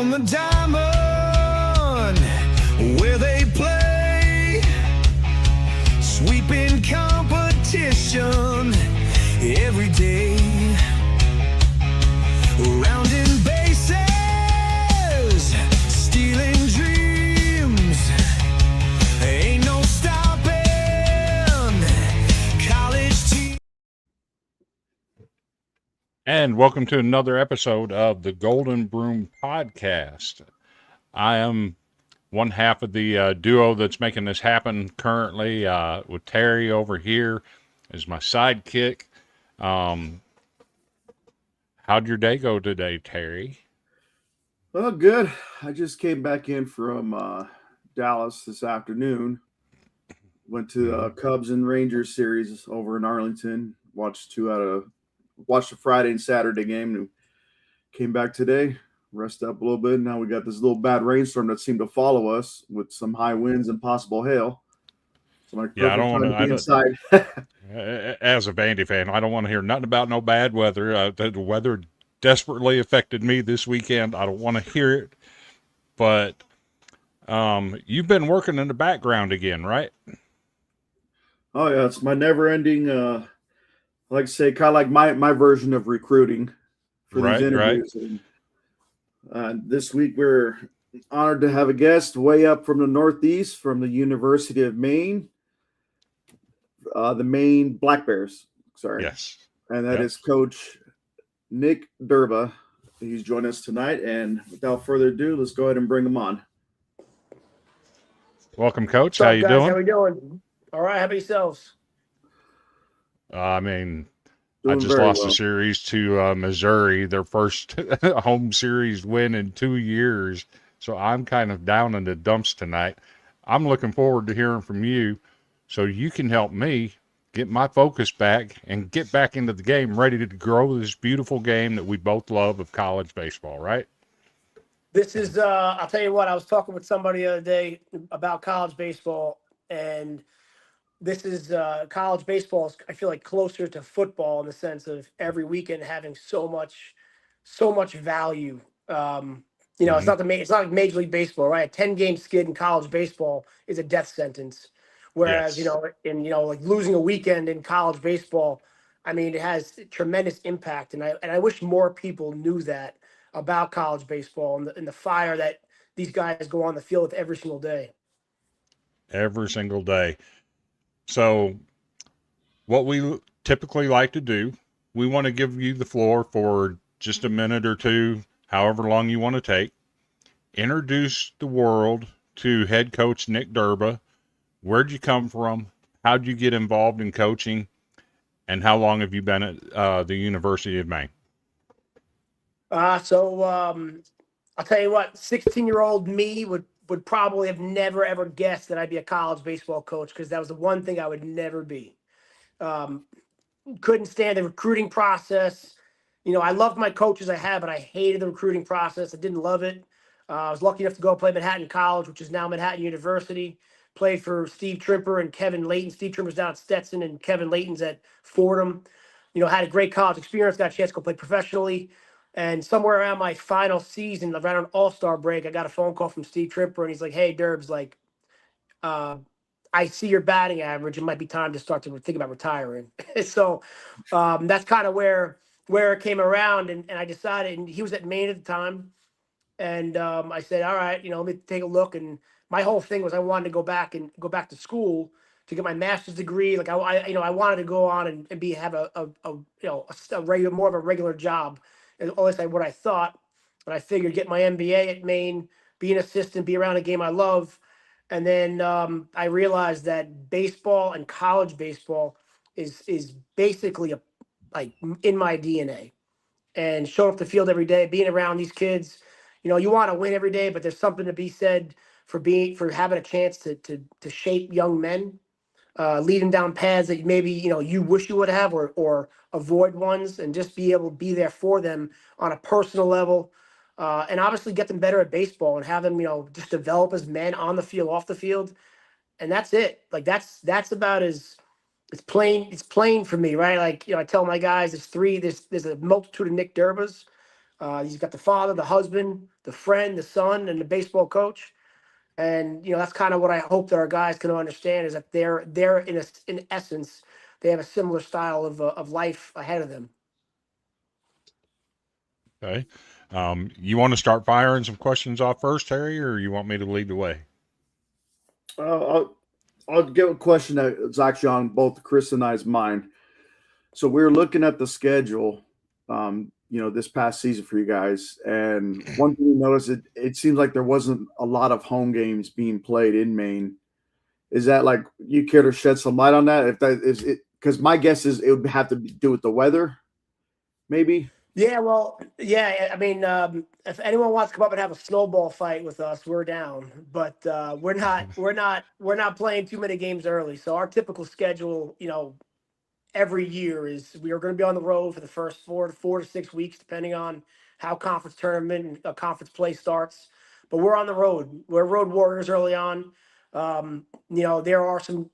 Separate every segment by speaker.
Speaker 1: on the diamond where they play, sweeping competition every day, rounding bases, stealing dreams, ain't no stopping college team.
Speaker 2: And welcome to another episode of the Golden Broom Podcast. I am one half of the duo that's making this happen currently, with Terry over here as my sidekick. How'd your day go today, Terry?
Speaker 3: Well, good. I just came back in from Dallas this afternoon. Went to the Cubs and Rangers series over in Arlington. Watched the Friday and Saturday game and came back today, rest up a little bit. Now we got this little bad rainstorm that seemed to follow us with some high winds and possible hail. So I don't want to be inside.
Speaker 2: As a Vandy fan, I don't want to hear nothing about no bad weather. The weather desperately affected me this weekend. I don't want to hear it. But you've been working in the background again, right?
Speaker 3: Oh yeah, it's my never-ending. Like I say, kind of like my version of recruiting for these interviews.
Speaker 2: Right.
Speaker 3: And this week we're honored to have a guest way up from the Northeast, from the University of Maine, the Maine Black Bears. Sorry.
Speaker 2: Yes.
Speaker 3: And that is Coach Nick Derba. He's joined us tonight, and without further ado, let's go ahead and bring him on.
Speaker 2: Welcome, Coach.
Speaker 4: What's
Speaker 2: How
Speaker 4: up,
Speaker 2: you
Speaker 4: guys?
Speaker 2: doing?
Speaker 4: How we doing? All right. How about yourselves?
Speaker 2: I mean, I
Speaker 3: Doing
Speaker 2: just
Speaker 3: very
Speaker 2: lost
Speaker 3: well.
Speaker 2: a series to Missouri, their first home series win in 2 years. So I'm kind of down in the dumps tonight. I'm looking forward to hearing from you so you can help me get my focus back and get back into the game, ready to grow this beautiful game that we both love of college baseball, right?
Speaker 4: This is, I'll tell you what, I was talking with somebody the other day about college baseball, and this is college baseball is, I feel like, closer to football in the sense of every weekend having so much value. It's
Speaker 2: Mm-hmm.
Speaker 4: it's not like Major League Baseball, right? A 10-game skid in college baseball is a death sentence. Whereas,
Speaker 2: Yes.
Speaker 4: like losing a weekend in college baseball, I mean, it has tremendous impact. And I wish more people knew that about college baseball and the fire that these guys go on the field with every single day.
Speaker 2: Every single day. So what we typically like to do, we want to give you the floor for just a minute or two, however long you want to take. Introduce the world to head coach Nick Derba. Where'd you come from? How'd you get involved in coaching? And how long have you been at the University of Maine?
Speaker 4: I'll tell you what, 16-year-old me would probably have never, ever guessed that I'd be a college baseball coach because that was the one thing I would never be. Um, couldn't stand the recruiting process. I loved my coaches I had, but I hated the recruiting process. I didn't love it. I was lucky enough to go play Manhattan College, which is now Manhattan University. Played for Steve Trimper and Kevin Layton. Steve Trimper's down at Stetson, and Kevin Layton's at Fordham. Had a great college experience. Got a chance to go play professionally. And somewhere around my final season, around an All-Star break, I got a phone call from Steve Trimper, and he's like, "Hey, Derbs, like, uh, I see your batting average. It might be time to start to think about retiring." So that's kind of where it came around, and I decided. And he was at Maine at the time, and I said, "All right, let me take a look." And my whole thing was I wanted to go back to school to get my master's degree. Like I wanted to go on and have a regular, more of a regular job, at least what I thought. And I figured get my MBA at Maine, be an assistant, be around a game I love. And then I realized that baseball and college baseball is basically like in my DNA. And showing up the field every day, being around these kids, you want to win every day, but there's something to be said for having a chance to shape young men, lead them down paths that maybe you wish you would have, or avoid ones, and just be able to be there for them on a personal level, and obviously get them better at baseball and have them just develop as men on the field, off the field, and that's it. Like that's about as it's plain for me, right? Like I tell my guys, there's a multitude of Nick Derbas. He's got the father, the husband, the friend, the son, and the baseball coach. And that's kind of what I hope that our guys can understand is that they're in essence they have a similar style of life ahead of them.
Speaker 2: Okay. You want to start firing some questions off first, Terry, or you want me to lead the way?
Speaker 3: I'll give a question that's actually on both Chris and I's mind. So we're looking at the schedule, this past season for you guys, and one thing we noticed, it seems like there wasn't a lot of home games being played in Maine. Is that like you care to shed some light on that? If that is it, because my guess is it would have to do with the weather, maybe.
Speaker 4: Yeah, well, yeah. I mean, if anyone wants to come up and have a snowball fight with us, we're down. But we're not playing too many games early. So our typical schedule, every year is we are going to be on the road for the first 4 to 6 weeks, depending on how conference tournament and conference play starts. But we're on the road. We're road warriors early on. There are some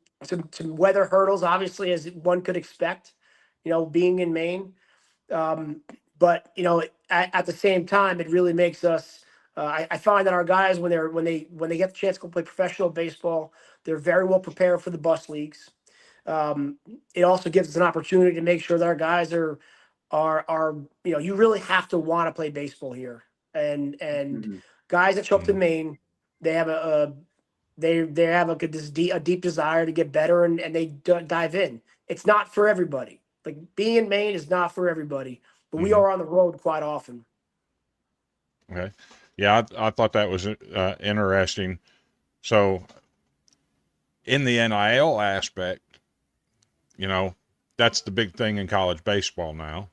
Speaker 4: weather hurdles, obviously, as one could expect. Being in Maine. Um, but at the same time, it really makes us. I find that our guys, when they get the chance to go play professional baseball, they're very well prepared for the bus leagues. It also gives us an opportunity to make sure that our guys are you really have to want to play baseball here. And
Speaker 3: Mhm.
Speaker 4: guys that show up to
Speaker 2: Mm-hmm.
Speaker 4: Maine, they have they have a deep desire to get better, and they dive in. It's not for everybody. Like being in Maine is not for everybody, but we
Speaker 2: Mm-hmm.
Speaker 4: are on the road quite often.
Speaker 2: Okay. Yeah, I thought that was interesting. So, in the NIL aspect, you know, that's the big thing in college baseball now.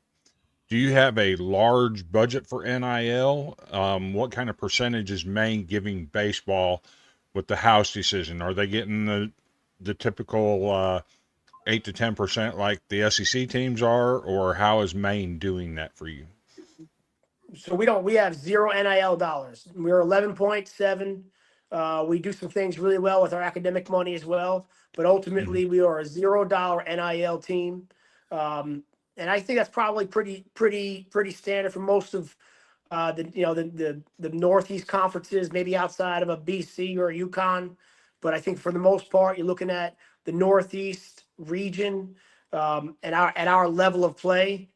Speaker 2: Do you have a large budget for NIL? What kind of percentage is Maine giving baseball with the House decision? Are they getting the typical 8 to 10% like the SEC teams are, or how is Maine doing that for you?
Speaker 4: So we have zero NIL dollars. We're 11.7. We do some things really well with our academic money as well, but
Speaker 2: Mm-hmm.
Speaker 4: ultimately we are a $0 NIL team. And I think that's probably pretty standard for most of the Northeast conferences, maybe outside of a BC or a Yukon. But I think for the most part, you're looking at the Northeast region, and our level of play.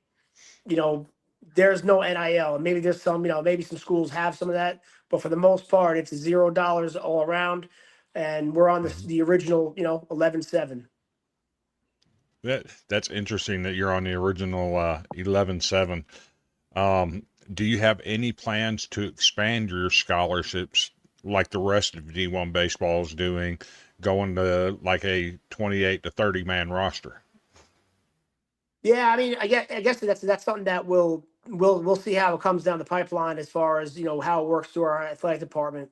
Speaker 4: You know, there's no NIL. And maybe there's some, maybe some schools have some of that, but for the most part, it's $0 all around. And we're on
Speaker 2: Mm-hmm.
Speaker 4: the original, 11.7.
Speaker 2: That's interesting that you're on the original 11.7. Do you have any plans to expand your scholarships like the rest of D1 baseball is doing, going to like a 28 to 30 man roster?
Speaker 4: Yeah, I mean, I guess that's something that we'll see how it comes down the pipeline as far as how it works through our athletic department.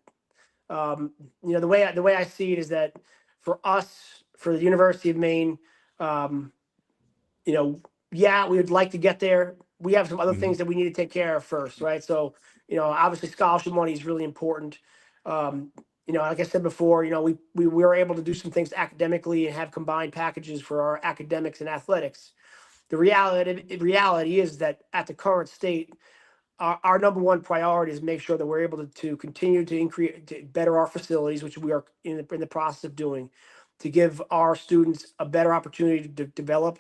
Speaker 4: The way I see it is that for us, for the University of Maine, um, yeah, we would like to get there. We have some other
Speaker 2: Mm-hmm.
Speaker 4: things that we need to take care of first, right? So, obviously scholarship money is really important. Like I said before, we were able to do some things academically and have combined packages for our academics and athletics. The reality is that at the current state, our number one priority is make sure that we're able to continue to better our facilities, which we are in the process of doing, to give our students a better opportunity to develop,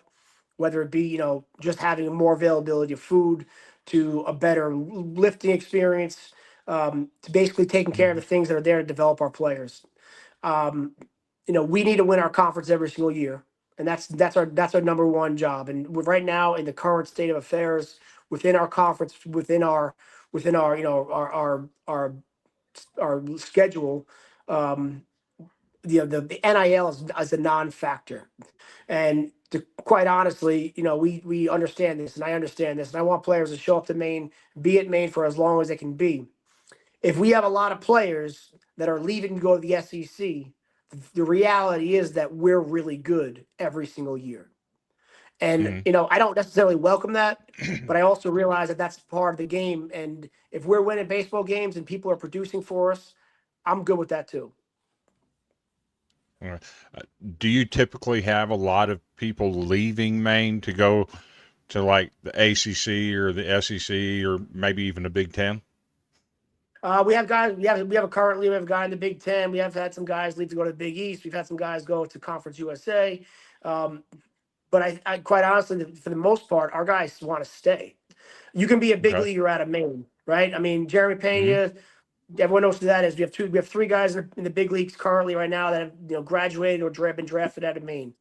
Speaker 4: whether it be just having more availability of food, to a better lifting experience, to basically taking care of the things that are there to develop our players. Um, we need to win our conference every single year, and that's our number one job. And right now, in the current state of affairs within our conference, within our our schedule, um, the NIL is a non-factor. And to quite honestly, we understand this, and I understand this, and I want players to show up to Maine, be at Maine for as long as they can be. If we have a lot of players that are leaving to go to the SEC, the reality is that we're really good every single year. And
Speaker 2: Mm-hmm.
Speaker 4: I don't necessarily welcome that, but I also realize that that's part of the game. And if we're winning baseball games and people are producing for us, I'm good with that too.
Speaker 2: All right. Do you typically have a lot of people leaving Maine to go to like the ACC or the SEC or maybe even the Big Ten?
Speaker 4: We have guys. We have a guy in the Big Ten. We have had some guys leave to go to the Big East. We've had some guys go to Conference USA. Um, but I quite honestly, for the most part, our guys want to stay. You can be a big
Speaker 2: Okay.
Speaker 4: leaguer out of Maine, right? I mean, Jeremy
Speaker 2: Mm-hmm.
Speaker 4: Pena. Everyone knows who that is. We have three guys in the big leagues currently right now that have graduated or been drafted out of Maine.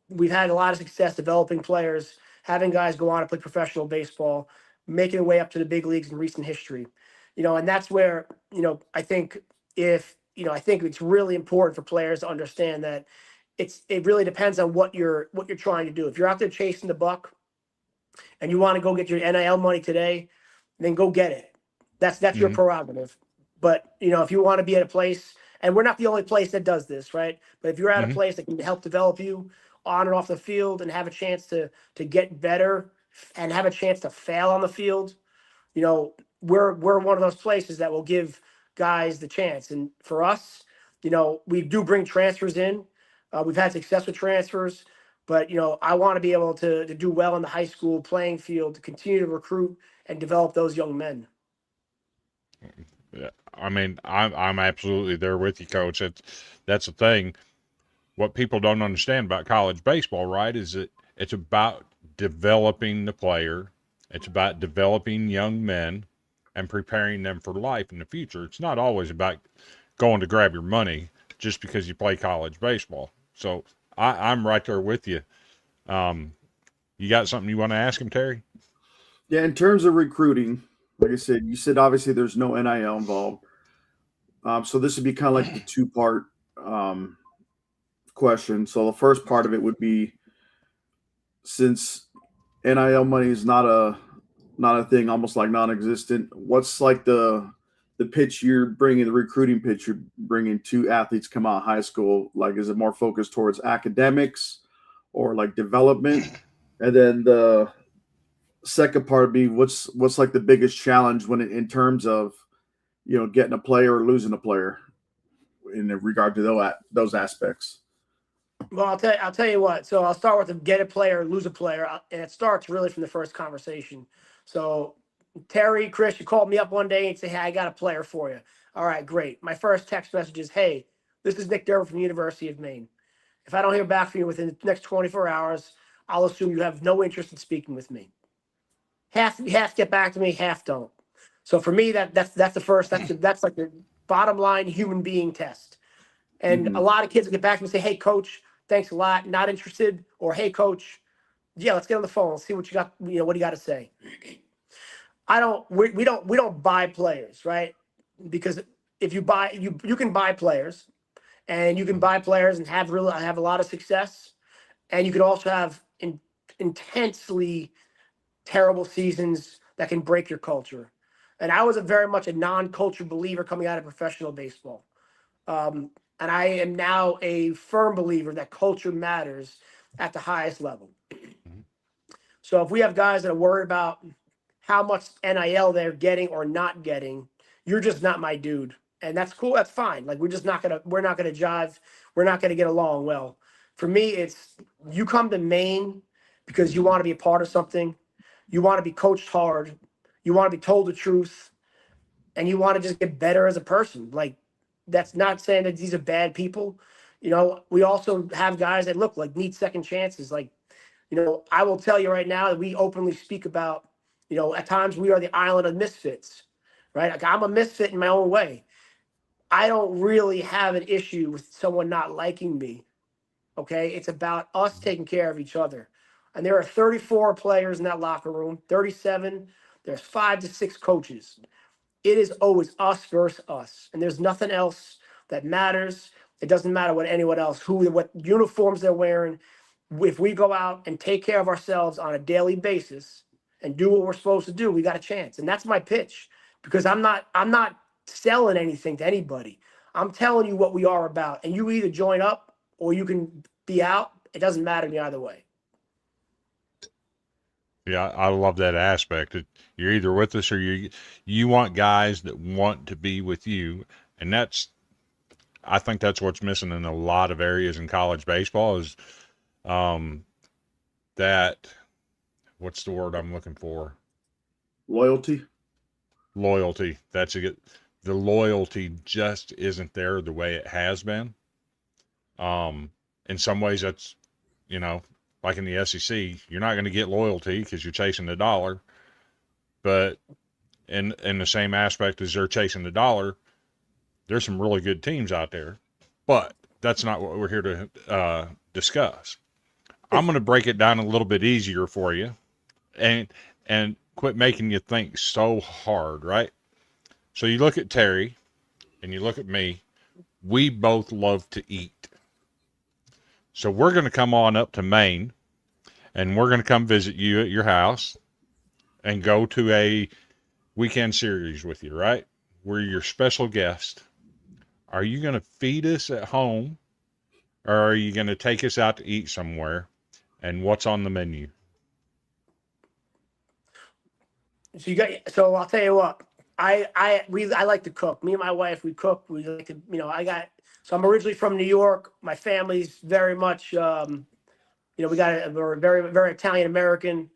Speaker 4: We've had a lot of success developing players, having guys go on to play professional baseball, making their way up to the big leagues in recent history. And that's where I think it's really important for players to understand that it really depends on what you're trying to do. If you're out there chasing the buck and you want to go get your NIL money today, then go get it. That's your
Speaker 2: Mm-hmm.
Speaker 4: prerogative. But if you want to be at a place, and we're not the only place that does this, right? But if you're at a
Speaker 2: Mm-hmm.
Speaker 4: place that can help develop you on and off the field and have a chance to get better and have a chance to fail on the field, we're one of those places that will give guys the chance. And for us, we do bring transfers in. We've had success with transfers, but I want to be able to do well in the high school playing field to continue to recruit and develop those young men.
Speaker 2: Yeah. I mean, I'm absolutely there with you, Coach. That's the thing. What people don't understand about college baseball, right, is that it's about developing the player. It's about developing young men and preparing them for life in the future. It's not always about going to grab your money just because you play college baseball. So I'm right there with you. You got something you want to ask him, Terry?
Speaker 3: Yeah, in terms of recruiting, like I said, you said obviously there's no NIL involved. So this would be kind of like the two-part question. So the first part of it would be, since NIL money is not a thing, almost like non-existent. What's like the pitch you're bringing, the recruiting pitch you're bringing to athletes come out of high school? Like, is it more focused towards academics or like development? And then the second part would be, what's like the biggest challenge when in terms of, you know, getting a player or losing a player in regard to those aspects?
Speaker 4: Well, I'll tell you what. So I'll start with the get a player, lose a player, and it starts really from the first conversation. So Terry, Chris, you called me up one day and say, "Hey, I got a player for you." All right, great. My first text message is, "Hey, this is Nick Derba from the University of Maine. If I don't hear back from you within the next 24 hours, I'll assume you have no interest in speaking with me." Half get back to me, half don't. So for me, that's the first. That's like the bottom line human being test. And
Speaker 3: Mm-hmm.
Speaker 4: a lot of kids will get back to me and say, "Hey, coach, thanks a lot, not interested," or "Hey, coach, yeah, let's get on the phone. Let's see what you got. You know, what do you got to say?" We don't buy players, right? Because if you buy, you can buy players, and you can buy players and have a lot of success, and you can also have intensely terrible seasons that can break your culture. And I was very much a non-culture believer coming out of professional baseball. And I am now a firm believer that culture matters at the highest level. So if we have guys that are worried about how much NIL they're getting or not getting, you're just not my dude. And that's cool. That's fine. Like, we're not gonna jive. We're not gonna get along well. For me, it's, you come to Maine because you want to be a part of something. You want to be coached hard. You want to be told the truth, and you want to just get better as a person. Like, that's not saying that these are bad people. You know, we also have guys that look like need second chances. Like, you know, I will tell you right now that we openly speak about, you know, at times we are the island of misfits, right? Like, I'm a misfit in my own way. I don't really have an issue with someone not liking me. Okay. It's about us taking care of each other. And there are 34 players in that locker room, 37. There's 5 to 6 coaches. It is always us versus us. And there's nothing else that matters. It doesn't matter what anyone else, what uniforms they're wearing. If we go out and take care of ourselves on a daily basis and do what we're supposed to do, we got a chance. And that's my pitch, because I'm not selling anything to anybody. I'm telling you what we are about. And you either join up or you can be out. It doesn't matter to me either way.
Speaker 2: Yeah, I love that aspect. You're either with us or you want guys that want to be with you, and I think that's what's missing in a lot of areas in college baseball is that, what's the word I'm looking for?
Speaker 3: Loyalty.
Speaker 2: Loyalty. The loyalty just isn't there the way it has been. In some ways, that's, you know, like in the SEC, you're not going to get loyalty because you're chasing the dollar. But in the same aspect as they're chasing the dollar, there's some really good teams out there. But that's not what we're here to discuss. I'm going to break it down a little bit easier for you, and quit making you think so hard, right? So you look at Terry, and you look at me. We both love to eat. So we're going to come on up to Maine, and we're going to come visit you at your house and go to a weekend series with you, right? We're your special guest. Are you going to feed us at home, or are you going to take us out to eat somewhere? And what's on the menu?
Speaker 4: So I'll tell you what, I like to cook. Me and my wife, we cook. We like to, you know, so I'm originally from New York. My family's very much, you know, we're very, very Italian American.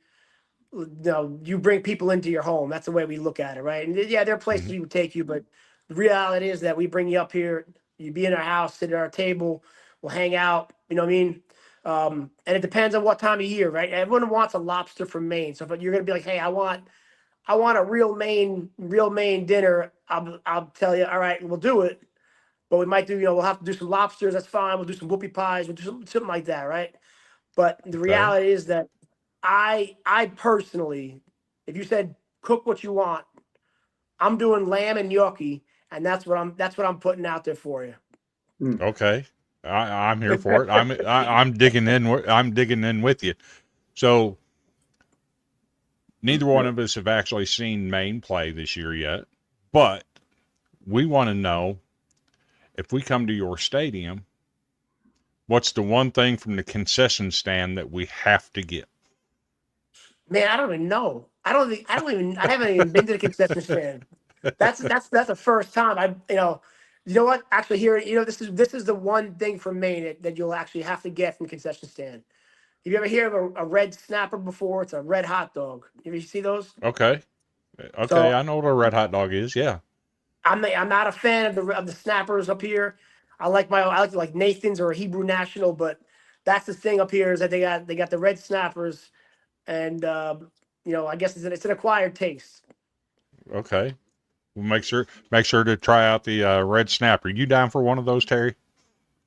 Speaker 4: You know, you bring people into your home. That's the way we look at it, right? And yeah, there are places we would take you, but the reality is that we bring you up here. You be in our house, sit at our table, we'll hang out. You know what I mean? And it depends on what time of year, right? Everyone wants a lobster from Maine, so if you're gonna be like, "Hey, I want a real Maine dinner," I'll tell you, all right, we'll do it. But we might do, you know, we'll have to do some lobsters. That's fine. We'll do some whoopie pies. We'll do something like that, right? But the
Speaker 2: Okay.
Speaker 4: reality is that I personally, if you said cook what you want, I'm doing lamb and gnocchi, and that's what I'm putting out there for you.
Speaker 2: Okay, I'm here for it. I'm digging in. I'm digging in with you. So neither one of us have actually seen Maine play this year yet, but we want to know, if we come to your stadium, what's the one thing from the concession stand that we have to get?
Speaker 4: Man, I don't even know. I haven't even been to the concession stand. That's the first time you know what? Actually, here, this is the one thing from Maine that you'll actually have to get from the concession stand. Have you ever heard of a red snapper before? It's a red hot dog. Have you see those?
Speaker 2: Okay,
Speaker 4: So
Speaker 2: I know what a red hot dog is. Yeah.
Speaker 4: I'm not a fan of the snappers up here. I like Nathan's or Hebrew National, but that's the thing up here is that they got the red snappers, and I guess it's an acquired taste.
Speaker 2: Okay. We'll make sure to try out the red snapper. You down for one of those, Terry?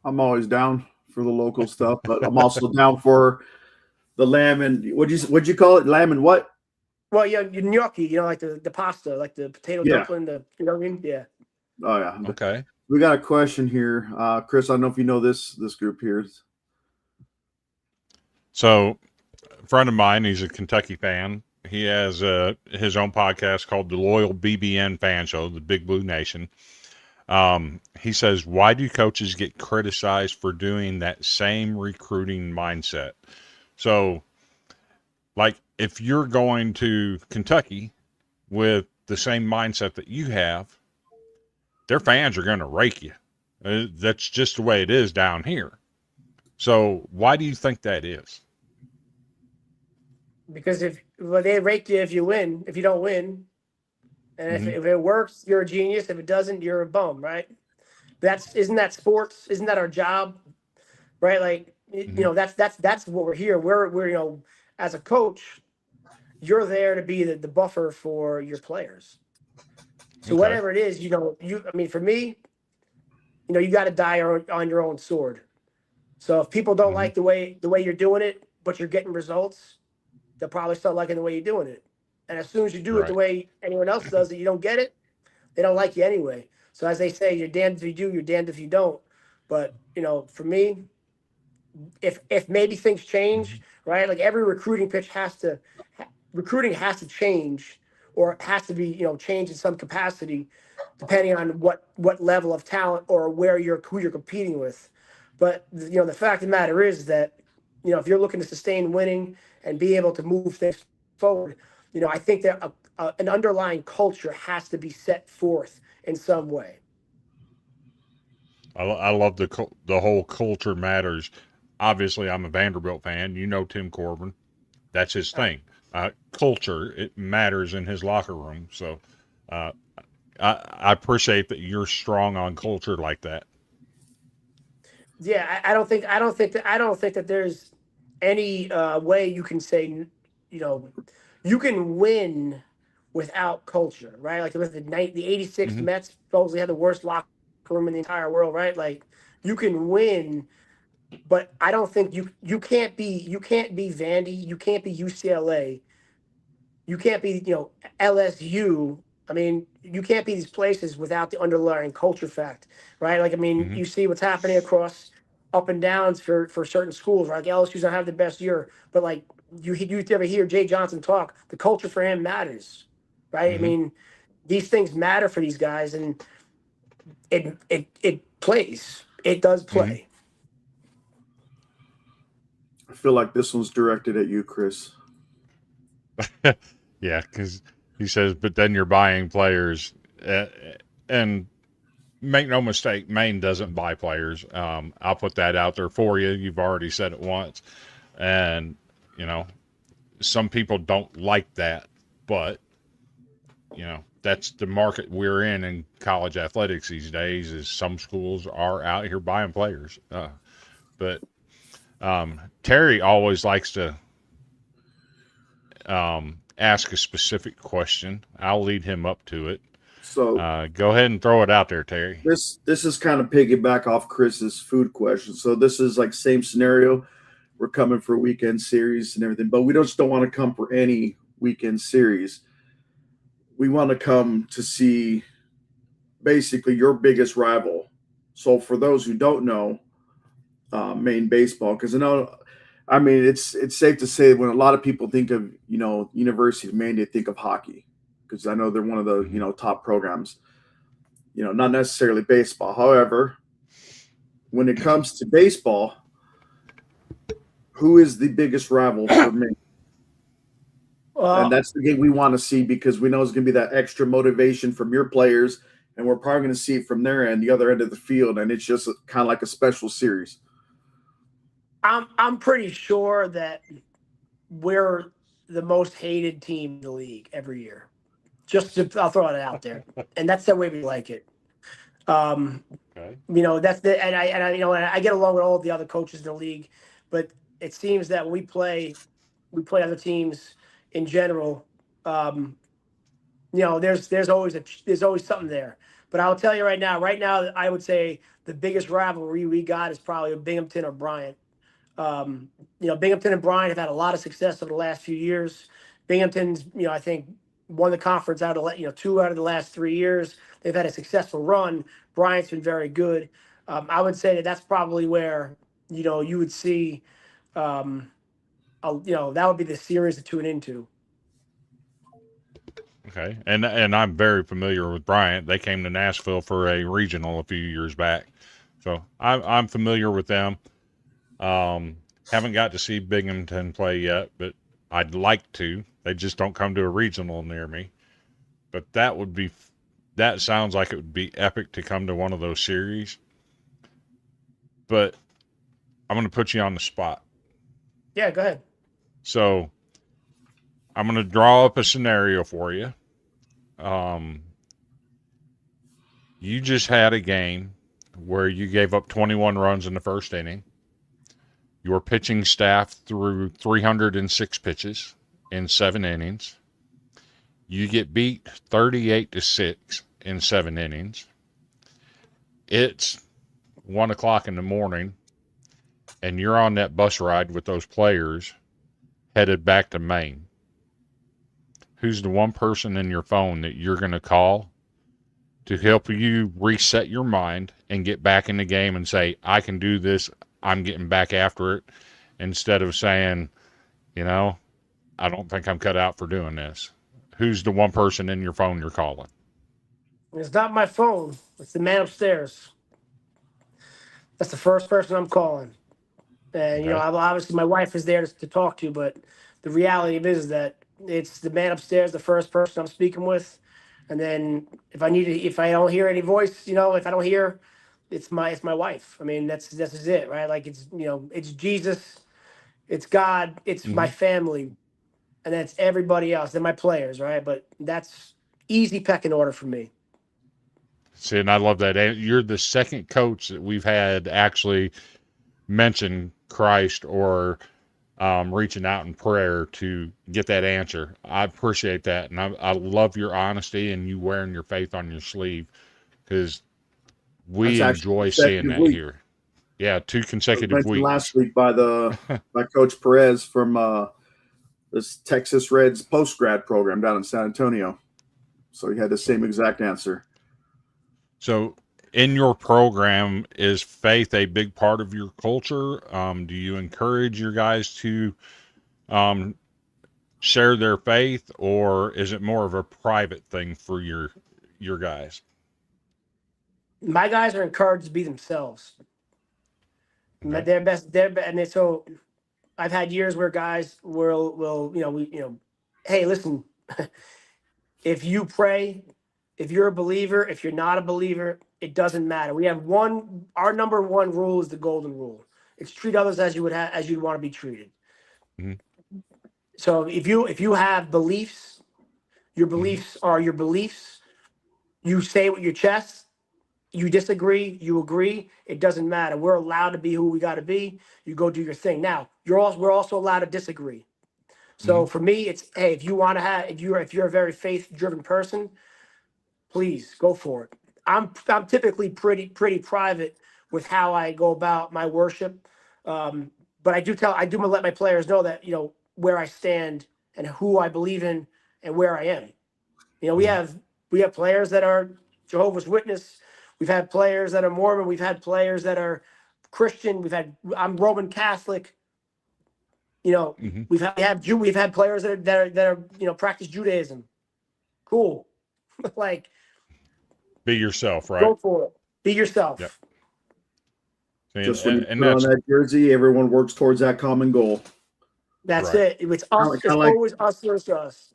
Speaker 3: I'm always down for the local stuff, but I'm also down for the lamb and what'd you call it? Lamb and what?
Speaker 4: Well, yeah, gnocchi, like the pasta, like the potato dumpling, you know what I mean? Yeah.
Speaker 3: Oh yeah.
Speaker 2: Okay.
Speaker 3: We got a question here, Chris. I don't know if you know this group here.
Speaker 2: So, a friend of mine, he's a Kentucky fan. He has his own podcast called the Loyal BBN Fan Show, the Big Blue Nation. He says, why do coaches get criticized for doing that same recruiting mindset? So, like, if you're going to Kentucky with the same mindset that you have, their fans are going to rake you. That's just the way it is down here. So why do you think that is?
Speaker 4: Because they rake you if you win. If you don't win, and if it works, you're a genius. If it doesn't, you're a bum, right? Isn't that sports? Isn't that our job, right? Like that's what we're here. We're as a coach, you're there to be the buffer for your players. So whatever it is, for me, you got to die on your own sword. So if people don't like the way you're doing it, but you're getting results, they'll probably start liking the way you're doing it. And as soon as you do it the way anyone else does it, you don't get it, they don't like you anyway. So as they say, you're damned if you do, you're damned if you don't. But, for me, if maybe things change, right? Like every recruiting has to change, or it has to be, changed in some capacity, depending on what level of talent or who you're competing with. But the fact of the matter is that if you're looking to sustain winning and be able to move things forward, I think that an underlying culture has to be set forth in some way.
Speaker 2: I love the whole culture matters. Obviously, I'm a Vanderbilt fan. Tim Corbin, that's his thing. Culture, it matters in his locker room. So I appreciate that you're strong on culture like that.
Speaker 4: Yeah, I don't think that there's any way you can say, you can win without culture, right? Like the 86 Mets supposedly had the worst locker room in the entire world, right? Like you can win, but I don't think you can't be Vandy, you can't be UCLA, you can't be LSU. I mean, you can't be these places without the underlying culture fact, right? Like, I mean, you see what's happening across up and downs for certain schools, right? Like LSU's not have the best year, but like you ever hear Jay Johnson talk, the culture for him matters, right? I mean, these things matter for these guys, and it plays. It does play.
Speaker 3: I feel like this one's directed at you, Chris.
Speaker 2: Yeah, because he says, but then you're buying players, and make no mistake, Maine doesn't buy players. I'll put that out there for you. You've already said it once, and some people don't like that, but that's the market we're in college athletics these days. Is some schools are out here buying players, but Terry always likes to ask a specific question. I'll lead him up to it.
Speaker 3: So
Speaker 2: go ahead and throw it out there, Terry.
Speaker 3: This is kind of piggyback off Chris's food question. So this is like same scenario. We're coming for a weekend series and everything, but we just don't want to come for any weekend series. we want to come to see basically your biggest rival. So for those who don't know, Maine baseball, because I mean, it's safe to say when a lot of people think of University of Maine, they think of hockey, because I know they're one of the top programs. Not necessarily baseball. However, when it comes to baseball, who is the biggest rival for Maine? And that's the game we want to see, because we know it's going to be that extra motivation from your players, and we're probably going to see it from their end, the other end of the field, and it's just kind of like a special series.
Speaker 4: I'm pretty sure that we're the most hated team in the league every year. I'll throw it out there, and that's the way we like it.
Speaker 2: Okay.
Speaker 4: That's and I get along with all of the other coaches in the league, but it seems that when we play other teams in general. There's always something there. But I'll tell you right now, I would say the biggest rivalry we got is probably Binghamton or Bryant. Binghamton and Bryant have had a lot of success over the last few years. Binghamton's, I think, won the conference out of 2 out of the last 3 years. They've had a successful run. Bryant's been very good. I would say that's probably where you would see, that would be the series to tune into.
Speaker 2: Okay, and I'm very familiar with Bryant. They came to Nashville for a regional a few years back, so I'm familiar with them. Haven't got to see Binghamton play yet, but I'd like to. They just don't come to a regional near me. But that sounds like it would be epic to come to one of those series. But I'm going to put you on the spot.
Speaker 4: Yeah, go ahead.
Speaker 2: So I'm going to draw up a scenario for you. You just had a game where you gave up 21 runs in the first inning. Your pitching staff threw 306 pitches in 7 innings. You get beat 38-6 in 7 innings. It's 1:00 in the morning, and you're on that bus ride with those players headed back to Maine. Who's the one person in your phone that you're going to call to help you reset your mind and get back in the game and say, I can do this, I'm getting back after it, instead of saying, I don't think I'm cut out for doing this? Who's the one person in your phone you're calling?
Speaker 4: It's not my phone. It's the man upstairs. That's the first person I'm calling. And,
Speaker 2: Okay.
Speaker 4: obviously my wife is there to talk to, but the reality of it is that it's the man upstairs, the first person I'm speaking with. And then if I don't hear any voice, if I don't hear, it's my wife. I mean, that's it, right? Like it's Jesus, it's God, it's my family, and that's everybody else. They're my players, right? But that's easy pecking order for me.
Speaker 2: See, and I love that. You're the second coach that we've had actually mention Christ or reaching out in prayer to get that answer. I appreciate that, and I love your honesty and you wearing your faith on your sleeve, because we enjoy seeing that here. Yeah, 2 consecutive weeks.
Speaker 3: Last week by Coach Perez from this Texas Reds post grad program down in San Antonio. So he had the same exact answer.
Speaker 2: So in your program, is faith a big part of your culture? Do you encourage your guys to share their faith, or is it more of a private thing for your guys?
Speaker 4: My guys are encouraged to be themselves.
Speaker 2: Okay.
Speaker 4: Their best, and so I've had years where guys will hey, listen, if you pray, if you're a believer, if you're not a believer, it doesn't matter. We have our number one rule is the golden rule. It's treat others as you'd want to be treated.
Speaker 2: Mm-hmm.
Speaker 4: So if you have beliefs, your beliefs are your beliefs. You say it with your chest. You disagree, you agree. It doesn't matter. We're allowed to be who we got to be. You go do your thing. Now we're also allowed to disagree. So for me, it's hey, if you're a very faith-driven person, please go for it. I'm typically pretty private with how I go about my worship, but I do let my players know that where I stand and who I believe in and where I am. You know, we have players that are Jehovah's Witness. We've had players that are Mormon. We've had players that are Christian. I'm Roman Catholic. You know,
Speaker 2: Mm-hmm.
Speaker 4: we've had players that are you know, practice Judaism. Cool. Like,
Speaker 2: Be yourself, right?
Speaker 4: go for it. Be yourself.
Speaker 2: Yep.
Speaker 3: Just when you
Speaker 2: And
Speaker 3: put on
Speaker 2: that's
Speaker 3: that jersey, everyone works towards that common goal.
Speaker 4: That's
Speaker 2: right.
Speaker 4: it. It's us. It's
Speaker 3: like
Speaker 4: always us versus us.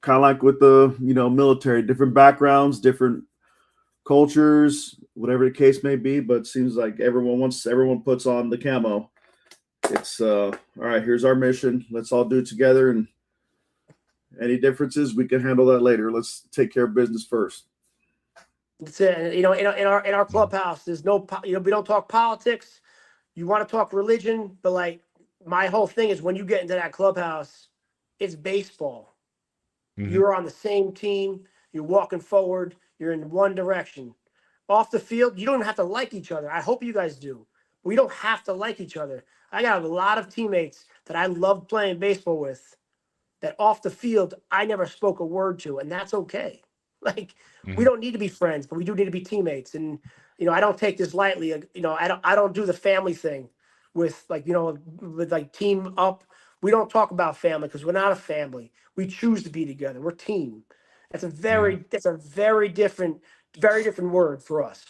Speaker 3: kind of like with the military, different backgrounds, different cultures, whatever the case may be. But it seems like everyone puts on the camo. It's all right. Here's our mission. Let's all do it together. And any differences, we can handle that later. Let's take care of business first.
Speaker 4: That's it. And, you know, in our clubhouse, there's no, you know, we don't talk politics. You want to talk religion, but like my whole thing is when you get into that clubhouse, it's baseball.
Speaker 2: Mm-hmm.
Speaker 4: You're on the same team. You're walking forward. You're in one direction. Off the field, you don't have to like each other. I hope you guys do. We don't have to like each other. I got a lot of teammates that I love playing baseball with that off the field, I never spoke a word to, and that's okay. Like, we don't need to be friends, but we do need to be teammates. And, you know, I don't take this lightly. You know, I don't do the family thing with like, you know, with like team up. We don't talk about family because we're not a family. We choose to be together. We're team. That's a very different word for us.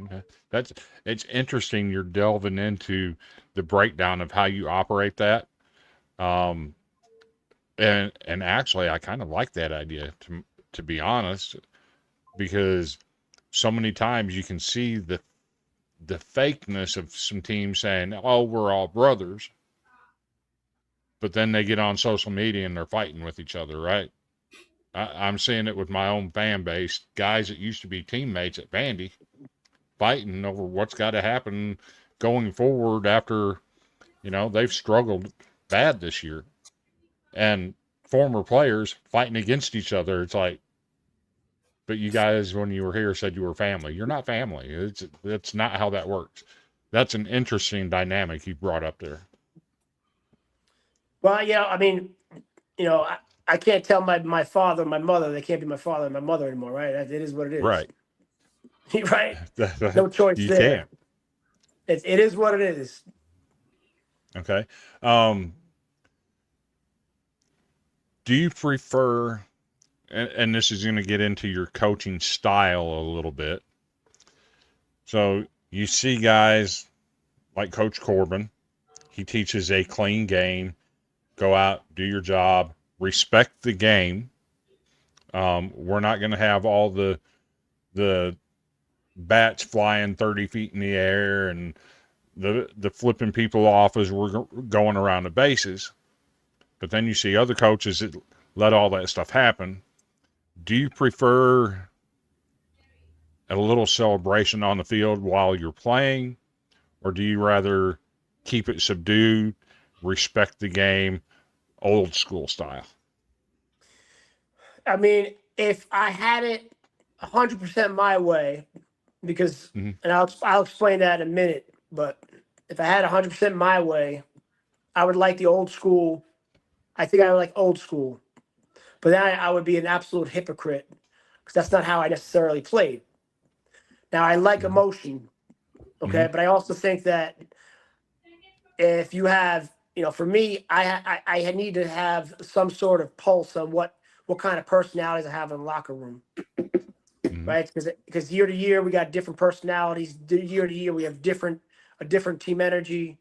Speaker 2: Okay. It's interesting you're delving into the breakdown of how you operate that. And actually I kind of like that idea to be honest, because so many times you can see the fakeness of some teams saying, "Oh, we're all brothers," but then they get on social media and they're fighting with each other, right? I'm seeing it with my own fan base, guys that used to be teammates at Vandy, fighting over what's got to happen going forward after, you know, they've struggled bad this year. And former players fighting against each other. It's like, but you guys, when you were here, said you were family. You're not family. That's not how that works. That's an interesting dynamic you brought up there.
Speaker 4: Well, yeah, I mean, you know, I can't tell my father and my mother they can't be my father and my mother anymore, right? It is what it is.
Speaker 2: Right.
Speaker 4: Right. No choice
Speaker 2: You
Speaker 4: there.
Speaker 2: can't.
Speaker 4: It is what it is.
Speaker 2: Okay. Do you prefer, and this is going to get into your coaching style a little bit. So you see guys like Coach Corbin, he teaches a clean game, go out, do your job, respect the game. We're not going to have all the bats flying 30 feet in the air and the flipping people off as we're going around the bases. But then you see other coaches that let all that stuff happen. Do you prefer a little celebration on the field while you're playing, or do you rather keep it subdued, respect the game, old school style?
Speaker 4: I mean, if I had it 100% my way, because, and I'll explain that in a minute, but if I had 100% my way, I would like the old school. I think I would like old school, but then I would be an absolute hypocrite because that's not how I necessarily played. Now I like emotion, okay, but I also think that if you have, you know, for me, I need to have some sort of pulse on what kind of personalities I have in the locker room, right? Because year to year we got different personalities. Year to year we have a different team energy,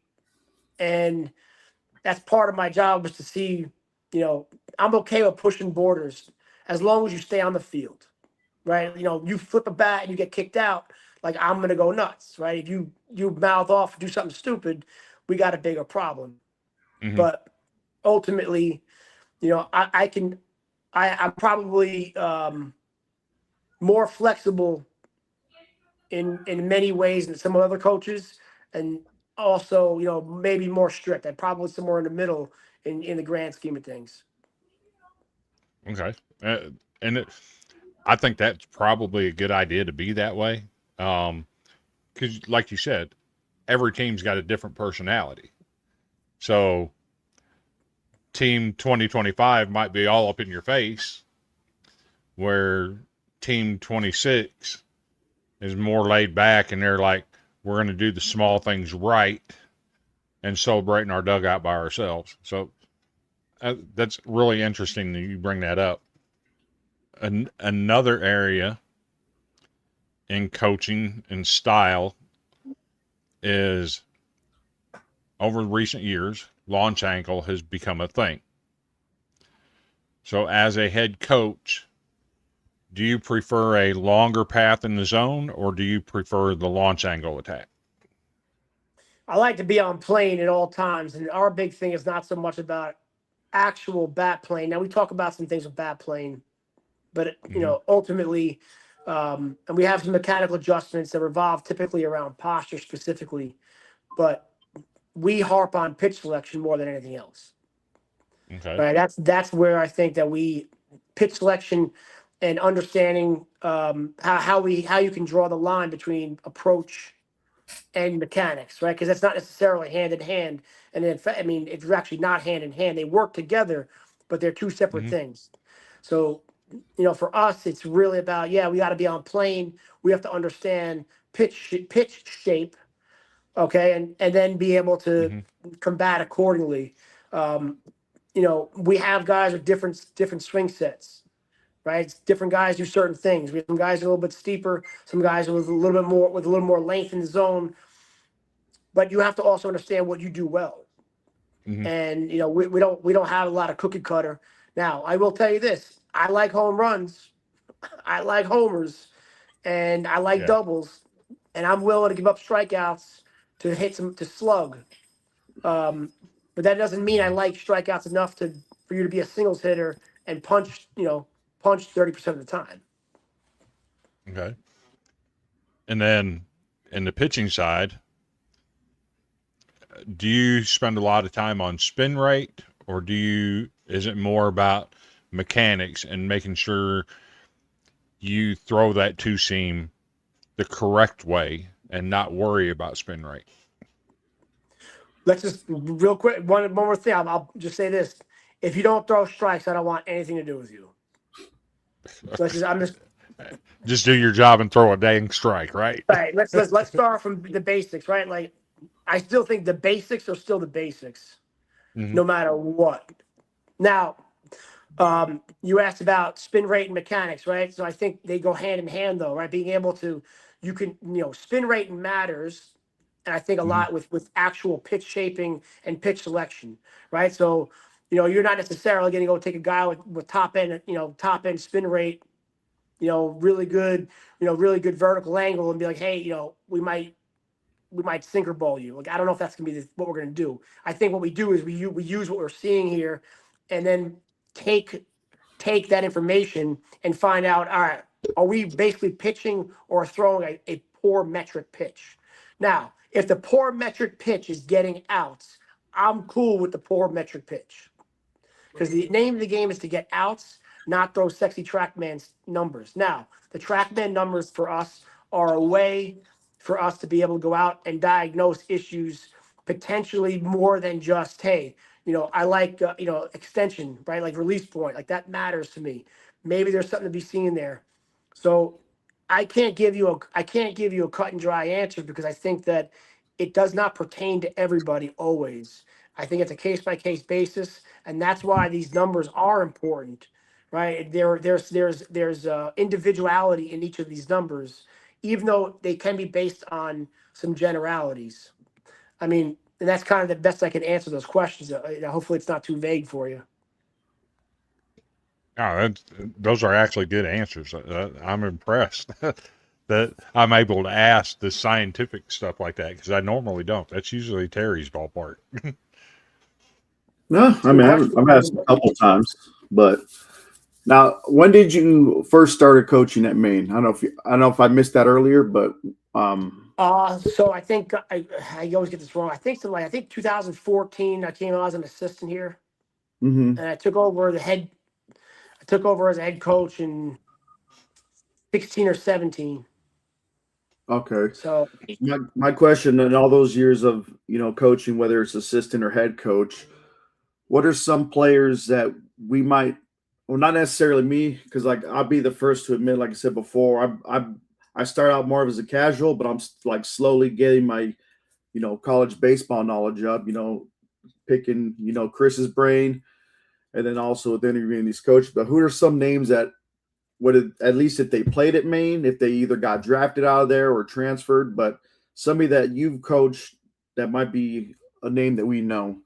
Speaker 4: and that's part of my job is to see, you know, I'm okay with pushing borders as long as you stay on the field, right? You know, you flip a bat and you get kicked out, like I'm going to go nuts, right? If you mouth off, do something stupid, we got a bigger problem. But ultimately, you know, I'm probably more flexible in many ways than some other coaches, and also, you know, maybe more strict. I'm probably somewhere in the middle in the grand scheme of things.
Speaker 2: Okay. I think that's probably a good idea to be that way. Because like you said, every team's got a different personality. So team 2025 might be all up in your face, where Team 26 is more laid back and they're like, we're going to do the small things right and celebrating our dugout by ourselves. So that's really interesting that you bring that up. Another area in coaching and style is over recent years, launch angle has become a thing. So as a head coach, do you prefer a longer path in the zone or do you prefer the launch angle attack?
Speaker 4: I like to be on plane at all times, and our big thing is not so much about actual bat plane. Now we talk about some things with bat plane, but ultimately, and we have some mechanical adjustments that revolve typically around posture specifically, but we harp on pitch selection more than anything else.
Speaker 2: Okay.
Speaker 4: Right. That's where I think that we pitch selection and understanding how you can draw the line between approach and mechanics, right? Because that's not necessarily hand in hand. And in fact, I mean, it's actually not hand in hand. They work together, but they're two separate things. So, for us, it's really about, we got to be on plane. We have to understand pitch shape, okay, and then be able to combat accordingly. We have guys with different swing sets, right? Different guys do certain things. We have some guys a little bit steeper, some guys with a little more length in the zone. But you have to also understand what you do well. And we don't have a lot of cookie cutter. Now, I will tell you this: I like home runs, I like homers, and I like doubles, and I'm willing to give up strikeouts to hit to slug. But that doesn't mean I like strikeouts enough for you to be a singles hitter and punch 30% of the time.
Speaker 2: Okay. And then in the pitching side, do you spend a lot of time on spin rate, or is it more about mechanics and making sure you throw that two seam the correct way and not worry about spin rate?
Speaker 4: Let's just real quick, one more thing. I'll just say this: if you don't throw strikes, I don't want anything to do with you.
Speaker 2: Just do your job and throw a dang strike, right?
Speaker 4: Right. Let's start from the basics, right? Like, I still think the basics are still the basics, no matter what. Now, you asked about spin rate and mechanics, right? So I think they go hand in hand, though, right? Being able to, spin rate matters, and I think a lot with actual pitch shaping and pitch selection, right? So, you're not necessarily going to go take a guy with top end spin rate, really good vertical angle and be like, hey, we might sinker ball you. Like, I don't know if that's gonna be what we're gonna do. I think what we do is we use what we're seeing here, and then take that information and find out, all right, are we basically pitching or throwing a poor metric pitch? Now, if the poor metric pitch is getting outs, I'm cool with the poor metric pitch, because the name of the game is to get outs, not those sexy TrackMan numbers. Now, the TrackMan numbers for us are a way for us to be able to go out and diagnose issues potentially more than just, hey, I like, extension, right? Like release point, like that matters to me. Maybe there's something to be seen there. So I can't give you a cut and dry answer, because I think that it does not pertain to everybody always. I think it's a case by case basis, and that's why these numbers are important, right? There's individuality in each of these numbers, even though they can be based on some generalities. I mean, and that's kind of the best I can answer those questions. Hopefully it's not too vague for you.
Speaker 2: No, those are actually good answers. I'm impressed that I'm able to ask the scientific stuff like that, because I normally don't. That's usually Terry's ballpark.
Speaker 3: No, I mean, I've asked a couple times, but now, when did you first started coaching at Maine? I don't know if I missed that earlier, but
Speaker 4: so I think I always get this wrong. I think 2014 I came out as an assistant here, and I took over as a head coach in 16 or 17.
Speaker 3: Okay.
Speaker 4: So
Speaker 3: my question in all those years of coaching, whether it's assistant or head coach, what are some players that we might well, not necessarily me, because like I'll be the first to admit, like I said before, I start out more as a casual, but I'm like slowly getting my college baseball knowledge up. Picking Chris's brain, and then also with interviewing these coaches. But who are some names that would at least if they played at Maine, if they either got drafted out of there or transferred, but somebody that you've coached that might be a name that we know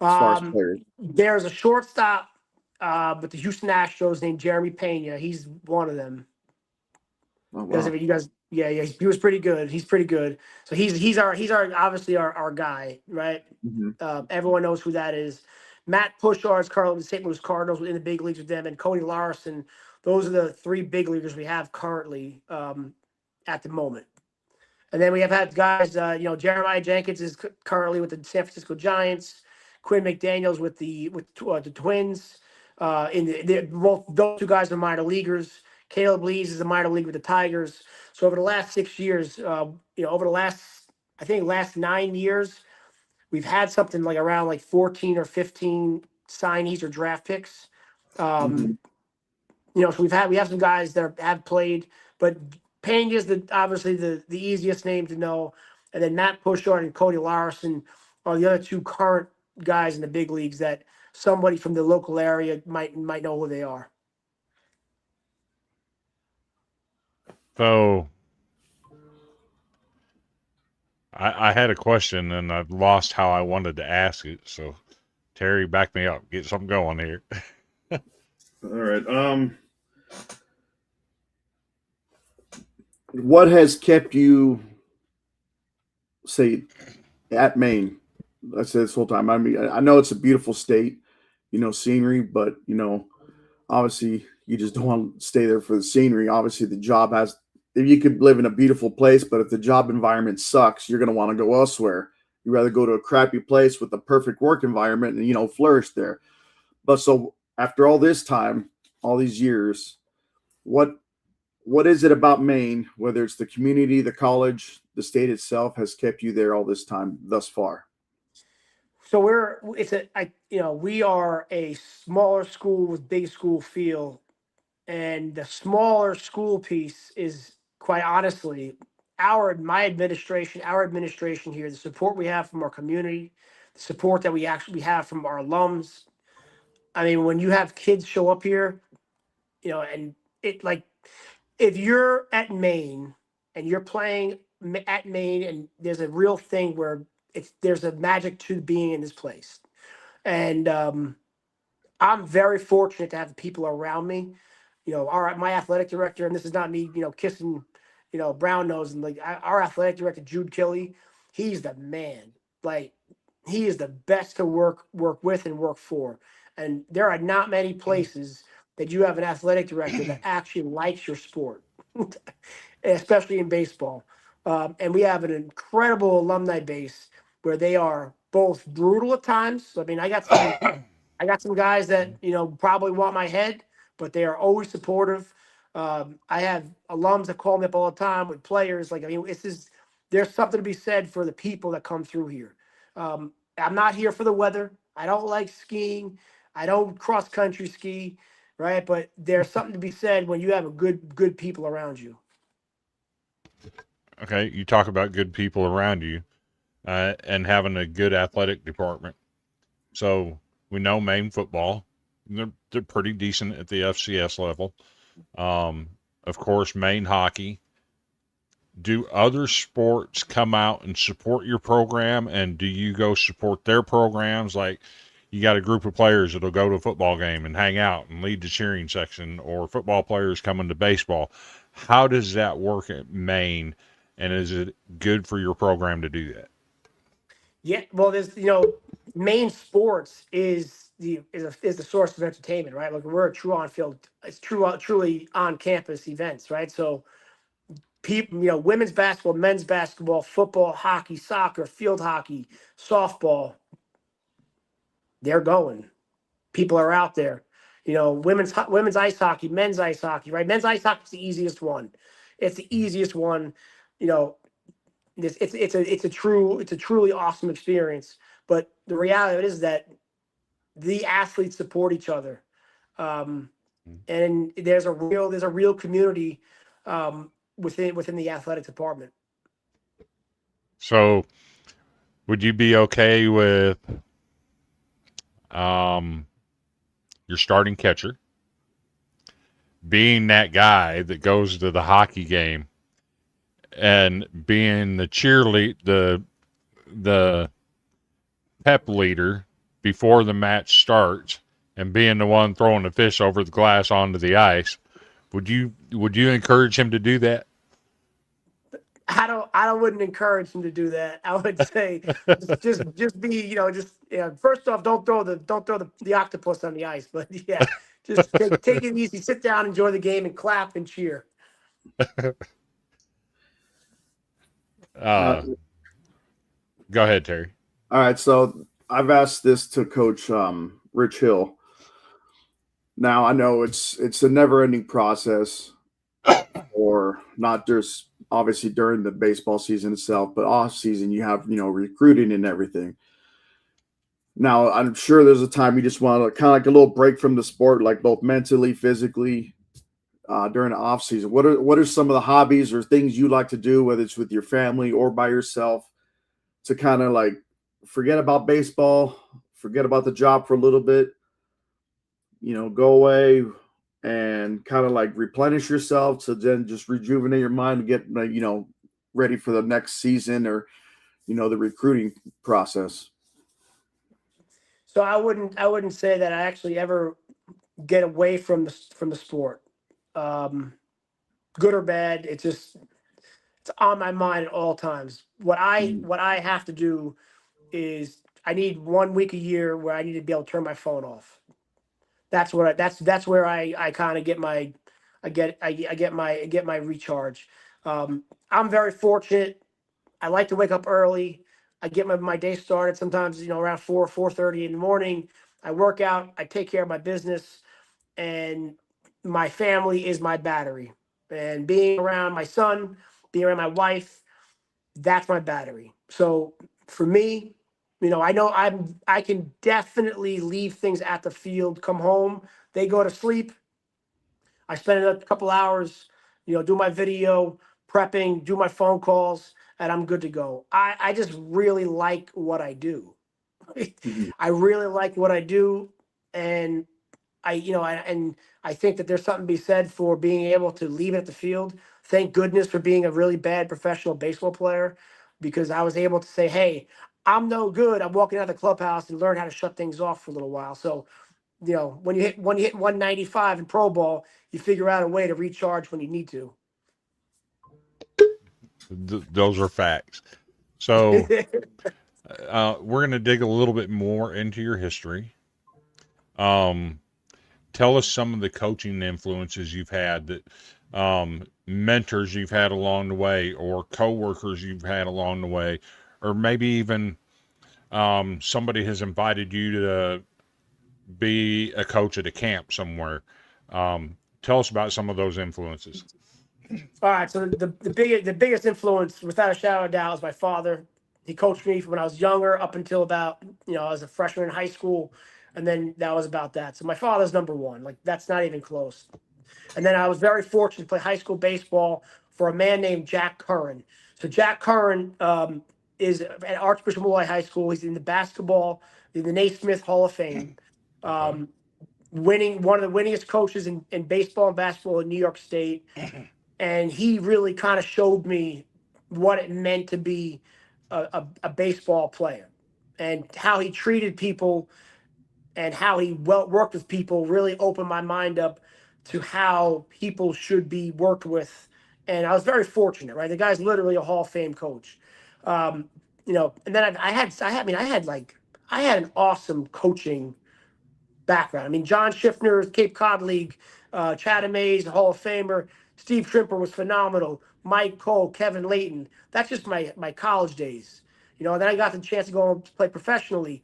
Speaker 3: as far as players.
Speaker 4: There's a shortstop with the Houston Astros named Jeremy Pena. He's one of them.
Speaker 3: Oh
Speaker 4: Because
Speaker 3: wow.
Speaker 4: if you guys, yeah, he was pretty good. He's pretty good. So he's our obviously our guy, right?
Speaker 3: Hmm.
Speaker 4: Everyone knows who that is. Matt Pushar is currently with the St. Louis Cardinals in the big leagues with them, and Cody Larson. Those are the three big leaguers we have currently at the moment. And then we have had guys, Jeremiah Jenkins is currently with the San Francisco Giants. Quinn McDaniel's with the Twins. Both those two guys are minor leaguers. Caleb Lees is a minor league with the Tigers. So over the last 6 years, over the last 9 years, we've had something like around like 14 or 15 signees or draft picks.
Speaker 3: Hmm.
Speaker 4: So we have some guys that have played, but Pena is obviously the easiest name to know, and then Matt Pushart and Cody Larson are the other two current guys in the big leagues that somebody from the local area might know who they are.
Speaker 2: So I had a question and I've lost how I wanted to ask it. So Terry, back me up. Get something going here.
Speaker 3: All right. What has kept you, say, at Maine? I said this whole time. I mean, I know it's a beautiful state, scenery, but obviously you just don't want to stay there for the scenery. Obviously, the job has. If you could live in a beautiful place, but if the job environment sucks, you're going to want to go elsewhere. You'd rather go to a crappy place with the perfect work environment and flourish there. But so after all this time, all these years, what is it about Maine, whether it's the community, the college, the state itself, has kept you there all this time thus far?
Speaker 4: So we are a smaller school with big school feel, and the smaller school piece is quite honestly our administration here, the support we have from our community, the support that we actually have from our alums. I mean, when you have kids show up here, and it like if you're at Maine and you're playing at Maine, and there's a real thing where there's a magic to being in this place, and I'm very fortunate to have the people around me. My athletic director, and this is not me, kissing, brown nose, and like our athletic director, Jude Kelly, he's the man. Like he is the best to work with and work for. And there are not many places that you have an athletic director that actually likes your sport, especially in baseball. And we have an incredible alumni base where they are both brutal at times. I mean, I got some guys that probably want my head, but they are always supportive. I have alums that call me up all the time with players. Like, I mean, there's something to be said for the people that come through here. I'm not here for the weather. I don't like skiing. I don't cross country ski, right? But there's something to be said when you have a good people around you.
Speaker 2: Okay, you talk about good people around you and having a good athletic department. So we know Maine football; they're pretty decent at the FCS level. Of course, Maine hockey. Do other sports come out and support your program, and do you go support their programs? Like you got a group of players that'll go to a football game and hang out and lead the cheering section, or football players coming to baseball. How does that work at Maine, and is it good for your program to do that?
Speaker 4: Yeah, well, there's Maine sports is the source of entertainment, right? Like we're a true on field, it's truly on campus events, right? So people, women's basketball, men's basketball, football, hockey, soccer, field hockey, softball, they're going. People are out there. Women's ice hockey, men's ice hockey, right? Men's ice hockey is the easiest one. It's the easiest one. You know, it's a truly awesome experience. But the reality of it is that the athletes support each other. And there's a real community within the athletic department.
Speaker 2: So, would you be okay with um, your starting catcher being that guy that goes to the hockey game and being the cheerlead, the pep leader before the match starts, and being the one throwing the fish over the glass onto the ice? Would you encourage him to do that?
Speaker 4: I wouldn't encourage him to do that. I would say just be, first off, don't throw the octopus on the ice. But yeah, just take it easy, sit down, enjoy the game, and clap and cheer.
Speaker 2: Go ahead, Terry.
Speaker 3: All right, so I've asked this to Coach Rich Hill. Now I know it's a never-ending process, or not just obviously during the baseball season itself, but off season you have recruiting and everything. Now I'm sure there's a time you just want to kind of like a little break from the sport, like both mentally, physically, during the off season. What are some of the hobbies or things you like to do, whether it's with your family or by yourself, to kind of like forget about baseball, forget about the job for a little bit, go away and kind of like replenish yourself to then just rejuvenate your mind to get, ready for the next season or, the recruiting process?
Speaker 4: So I wouldn't say that I actually ever get away from the sport, good or bad. It's on my mind at all times. What I have to do is I need 1 week a year where I need to be able to turn my phone off. That's where I kind of get my I get my recharge. I'm very fortunate. I like to wake up early. I get my day started sometimes around 4:30 in the morning. I work out. I take care of my business, and my family is my battery. And being around my son, being around my wife, that's my battery. So for me, I know I can definitely leave things at the field, come home, they go to sleep. I spend a couple hours, do my video prepping, do my phone calls, and I'm good to go. I just really like what I do.
Speaker 3: Mhm.
Speaker 4: I really like what I do, and I think that there's something to be said for being able to leave it at the field. Thank goodness for being a really bad professional baseball player, because I was able to say, "Hey, I'm no good. I'm walking out of the clubhouse and learn how to shut things off for a little while." So, when you hit 195 in pro ball, you figure out a way to recharge when you need to.
Speaker 2: Those are facts. So, we're going to dig a little bit more into your history. Tell us some of the coaching influences you've had, that mentors you've had along the way, or coworkers you've had along the way, or maybe even somebody has invited you to be a coach at a camp somewhere. Tell us about some of those influences.
Speaker 4: All right, so the biggest influence, without a shadow of a doubt, is my father. He coached me from when I was younger up until about I was a freshman in high school, and then that was about that. So my father's number one. Like, that's not even close. And then I was very fortunate to play high school baseball for a man named Jack Curran. So Jack Curran is at Archbishop Malloy High School. He's in the Naismith Hall of Fame. Um, Winning, one of the winningest coaches in baseball and basketball in New York State. And he really kind of showed me what it meant to be a baseball player, and how he treated people and how he worked with people really opened my mind up to how people should be worked with. And I was very fortunate, right? The guy's literally a Hall of Fame coach. And then I had an awesome coaching background. I mean, John Schiffner, Cape Cod League, Chad Mays, Hall of Famer. Steve Trimper was phenomenal. Mike Cole, Kevin Layton. That's just my college days. And then I got the chance to go and play professionally.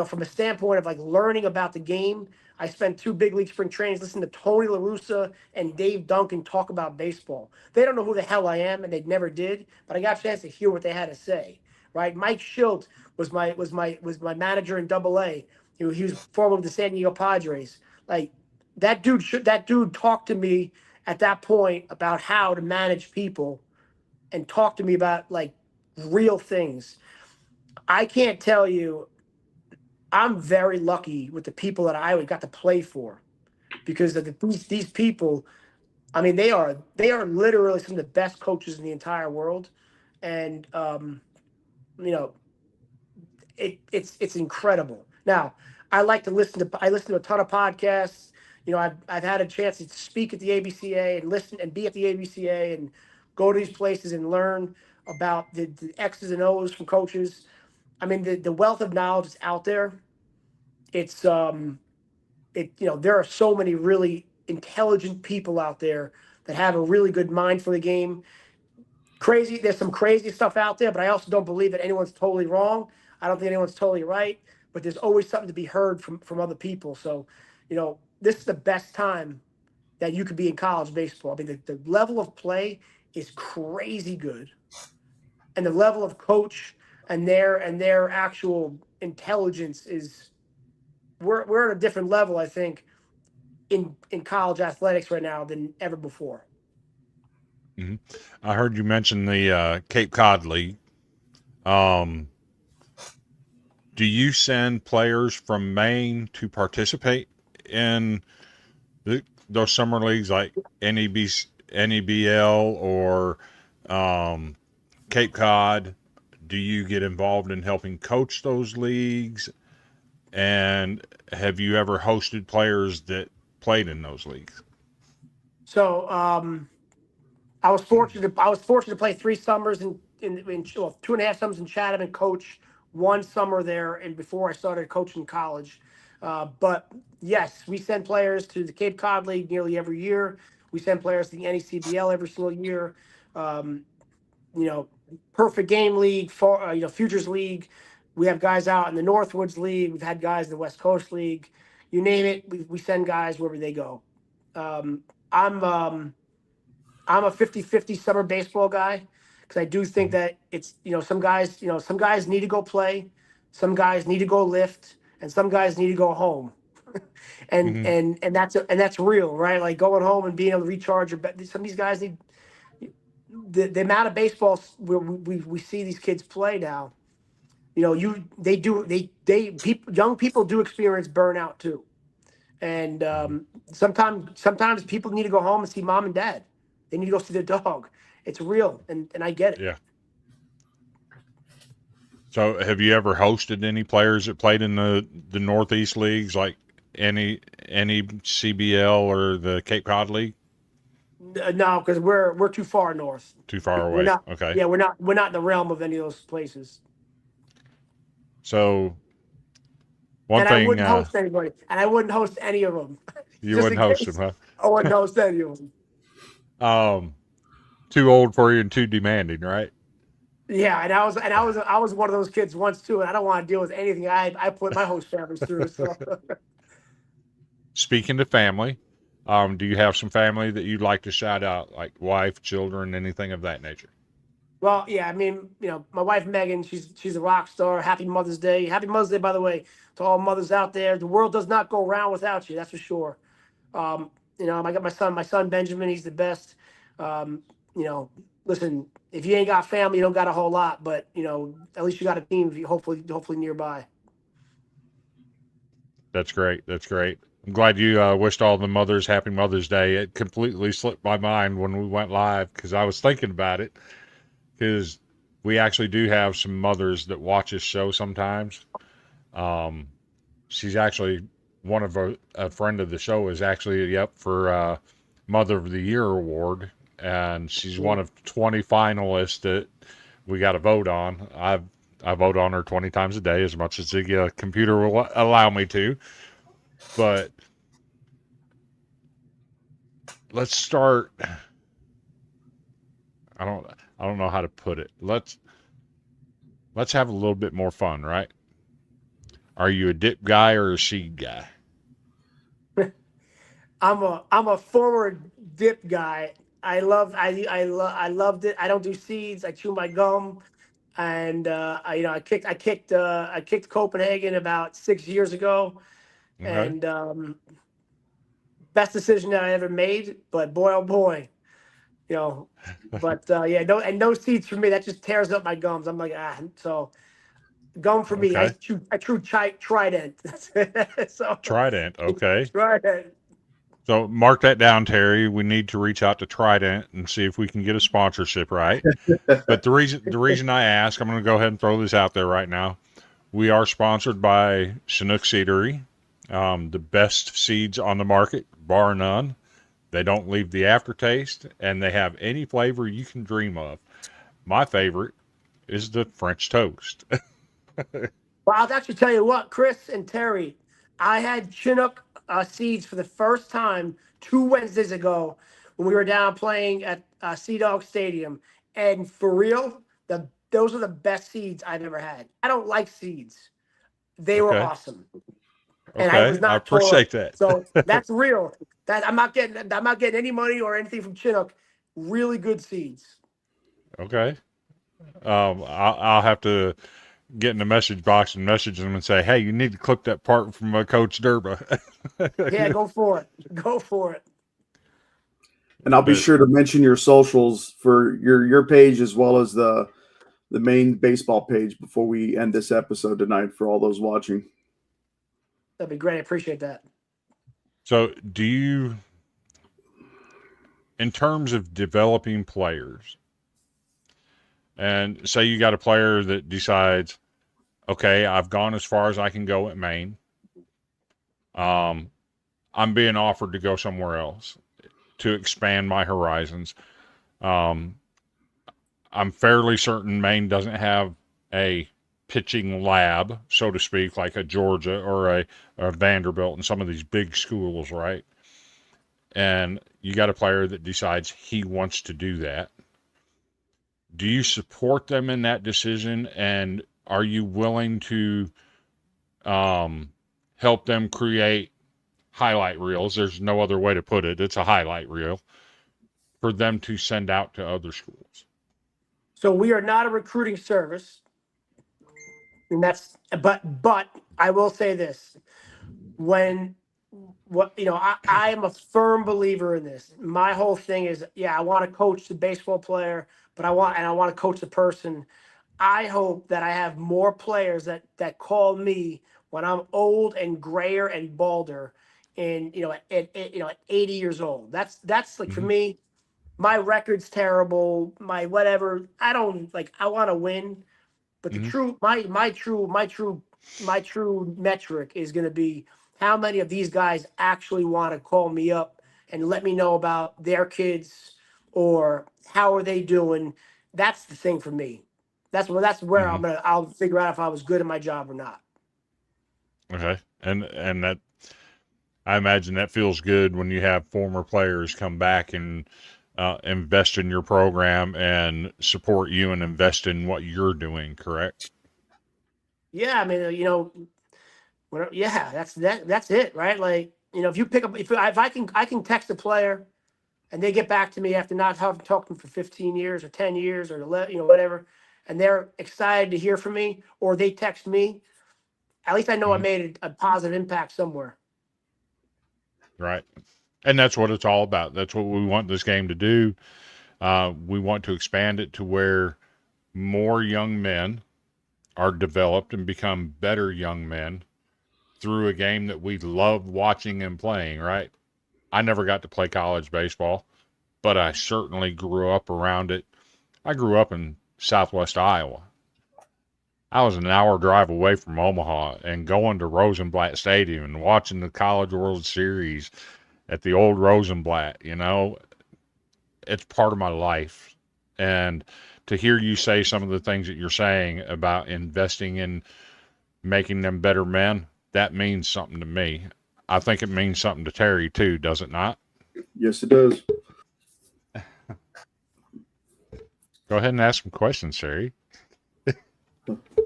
Speaker 4: From a standpoint of like learning about the game, I spent 2 big league spring trainings listening to Tony La Russa and Dave Duncan talk about baseball. They don't know who the hell I am, and they never did, but I got a chance to hear what they had to say. Right? Mike Schilt was my manager in Double A. He was formerly of the San Diego Padres. Like, that dude talked to me at that point about how to manage people and talk to me about like real things. I can't tell you, I'm very lucky with the people that I got to play for because of these people. I mean, they are literally some of the best coaches in the entire world, and you know, it's incredible. Now, I listen to a ton of podcasts. You know, I've had a chance to speak at the ABCA and listen and be at the ABCA and go to these places and learn about the X's and O's from coaches. I mean, the wealth of knowledge is out there. It's there are so many really intelligent people out there that have a really good mind for the game. There's some crazy stuff out there, but I also don't believe that anyone's totally wrong. I don't think anyone's totally right, but there's always something to be heard from other people. So, this is the best time that you could be in college baseball. I mean, the level of play is crazy good, and the level of coach and their actual intelligence is we're at a different level, I think, in college athletics right now than ever before.
Speaker 2: Hmm. I heard you mention the Cape Cod League. Do you send players from Maine to participate in those summer leagues like NEBL or Cape Cod? Do you get involved in helping coach those leagues? And have you ever hosted players that played in those leagues?
Speaker 4: So I was fortunate to play 3 summers well, 2.5 summers in Chatham and coach 1 summer there, and before I started coaching college. But yes, we send players to the Cape Cod League nearly every year. We send players to the NECBL every single year. Um, Perfect Game League, Futures League. We have guys out in the Northwoods League. We've had guys in the West Coast League. You name it, we send guys wherever they go. Um, I'm I'm a 50-50 summer baseball guy because I do think that it's, some guys need to go play, some guys need to go lift, and some guys need to go home. and
Speaker 2: Mm-hmm.
Speaker 4: that's real, right? Like going home and being able to recharge some of these guys need the amount of baseball where we see these kids play now. Young people do experience burnout too. And sometimes people need to go home and see mom and dad. They need to go see their dog. It's real, and I get it.
Speaker 2: Yeah. So, have you ever hosted any players that played in the Northeast leagues, like any CBL or the Cape Cod League?
Speaker 4: No, because we're too far north.
Speaker 2: Too far
Speaker 4: We're
Speaker 2: away.
Speaker 4: not.
Speaker 2: Okay.
Speaker 4: Yeah, we're not in the realm of any of those places.
Speaker 2: So,
Speaker 4: I wouldn't host anybody, and I wouldn't host any of them.
Speaker 2: You
Speaker 4: Just
Speaker 2: wouldn't
Speaker 4: in
Speaker 2: host
Speaker 4: case.
Speaker 2: them,
Speaker 4: I wouldn't host any of them.
Speaker 2: huh? Too old for you and too demanding, right?
Speaker 4: Yeah, and I was one of those kids once too, and I don't want to deal with anything I put my host families through. So.
Speaker 2: Speaking to family, do you have some family that you'd like to shout out, like wife, children, anything of that nature?
Speaker 4: Well, yeah, I mean, my wife Megan, she's a rock star. Happy Mother's Day. Happy Mother's Day, by the way, to all mothers out there. The world does not go round without you, that's for sure. I got my son Benjamin, he's the best. Um, Listen, if you ain't got family, you don't got a whole lot, but at least you got a team hopefully nearby.
Speaker 2: That's great. That's great. I'm glad you wished all the mothers happy Mother's Day. It completely slipped my mind when we went live because I was thinking about it. Because we actually do have some mothers that watch this show sometimes. She's actually one of a friend of the show is actually up for Mother of the Year award, and she's one of 20 finalists that we got to vote on. I vote on her 20 times a day, as much as the computer will allow me to. But let's start. I don't know how to put it. Let's have a little bit more fun, right? Are you a dip guy or a seed guy?
Speaker 4: I'm a former dip guy. I loved it. I don't do seeds. I chew my gum, and I kicked Copenhagen about 6 years ago,
Speaker 2: Okay.
Speaker 4: and best decision that I ever made. But boy, oh boy, you know. But yeah, no seeds for me. That just tears up my gums. I'm like, so gum for me.
Speaker 2: Okay.
Speaker 4: I true trident. So
Speaker 2: Trident. Okay.
Speaker 4: trident.
Speaker 2: So mark that down, Terry. We need to reach out to Trident and see if we can get a sponsorship, right? But the reason I ask, I'm going to go ahead and throw this out there right now. We are sponsored by Chinook Seedery, the best seeds on the market, bar none. They don't leave the aftertaste, and they have any flavor you can dream of. My favorite is the French toast.
Speaker 4: Well, I'll actually tell you what, Chris and Terry, I had Chinook seeds for the first time 2 Wednesdays ago when we were down playing at Sea Dog Stadium, and for real, those are the best seeds I've ever had. I don't like seeds; they were
Speaker 2: Okay.
Speaker 4: awesome, and I was
Speaker 2: Okay. I
Speaker 4: not tore up.
Speaker 2: appreciate that.
Speaker 4: So that's real. That I'm not getting any money or anything from Chinook. Really good seeds.
Speaker 2: Okay. I'll have to get in the message box and message them and say, hey, you need to clip that part from Coach Derba.
Speaker 4: Yeah, go for it. Go for it.
Speaker 3: And I'll be
Speaker 2: But-
Speaker 3: sure to mention your socials for your page as well as the Maine baseball page before we end this episode tonight for all those watching.
Speaker 4: That'd be great. I appreciate that.
Speaker 2: So, do you, in terms of developing players, and say you got a player that decides, okay, I've gone as far as I can go at Maine. I'm being offered to go somewhere else to expand my horizons. I'm fairly certain Maine doesn't have a pitching lab, so to speak, like a Georgia or a Vanderbilt and some of these big schools, right? And you got a player that decides he wants to do that. Do you support them in that decision, and are you willing to help them create highlight reels? There's no other way to put it. It's a highlight reel for them to send out to other schools.
Speaker 4: So we are not a recruiting service, and but I will say this: I am a firm believer in this. My whole thing is, I want to coach the baseball player, but I want to coach the person. I hope that I have more players that call me when I'm old and grayer and balder, and at 80 years old. That's like for me. My record's terrible. My whatever. I don't like. I want to win, but the true my true metric is going to be how many of these guys actually want to call me up and let me know about their kids or how are they doing. That's the thing for me. That's where I'll figure out if I was good at my job or not.
Speaker 2: Okay. And that, I imagine that feels good when you have former players come back and invest in your program and support you and invest in what you're doing, correct?
Speaker 4: Yeah, I mean, that's it, right? Like, if you pick up, if I can text a player and they get back to me after not having talked to them for 15 years or 10 years or whatever, and they're excited to hear from me, or they text me, at least I know I made a positive impact somewhere.
Speaker 2: Right. And that's what it's all about. That's what we want this game to do. We want to expand it to where more young men are developed and become better young men through a game that we love watching and playing, right? I never got to play college baseball, but I certainly grew up around it. I grew up in southwest Iowa. I was an hour drive away from Omaha, and going to Rosenblatt Stadium and watching the College World Series at the old Rosenblatt, it's part of my life. And to hear you say some of the things that you're saying about investing in making them better men, that means something to me. I think it means something to Terry too, does it not?
Speaker 3: Yes, it does.
Speaker 2: Go ahead and ask some questions, Terry.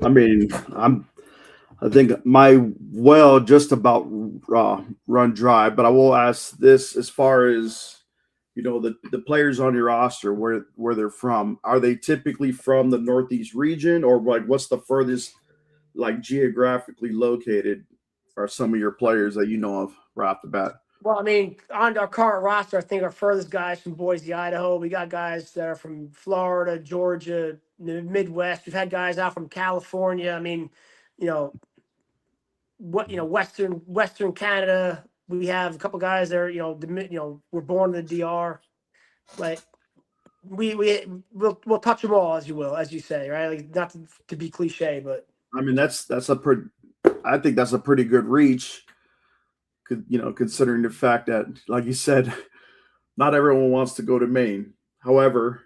Speaker 3: I mean, I think my well just about run dry, but I will ask this as far as the players on your roster, where they're from. Are they typically from the Northeast region, or like what's the furthest like geographically located are some of your players that you know of right off the bat?
Speaker 4: Well, I mean, on our current roster, I think our furthest guys from Boise, Idaho. We got guys that are from Florida, Georgia, the Midwest. We've had guys out from California. I mean, you know, Western Canada. We have a couple guys there. Were born in the DR. Like we'll touch them all, as you will, as you say, right? Like not to be cliche, but
Speaker 3: I mean, I think that's a pretty good reach. Considering the fact that, like you said, not everyone wants to go to Maine. However,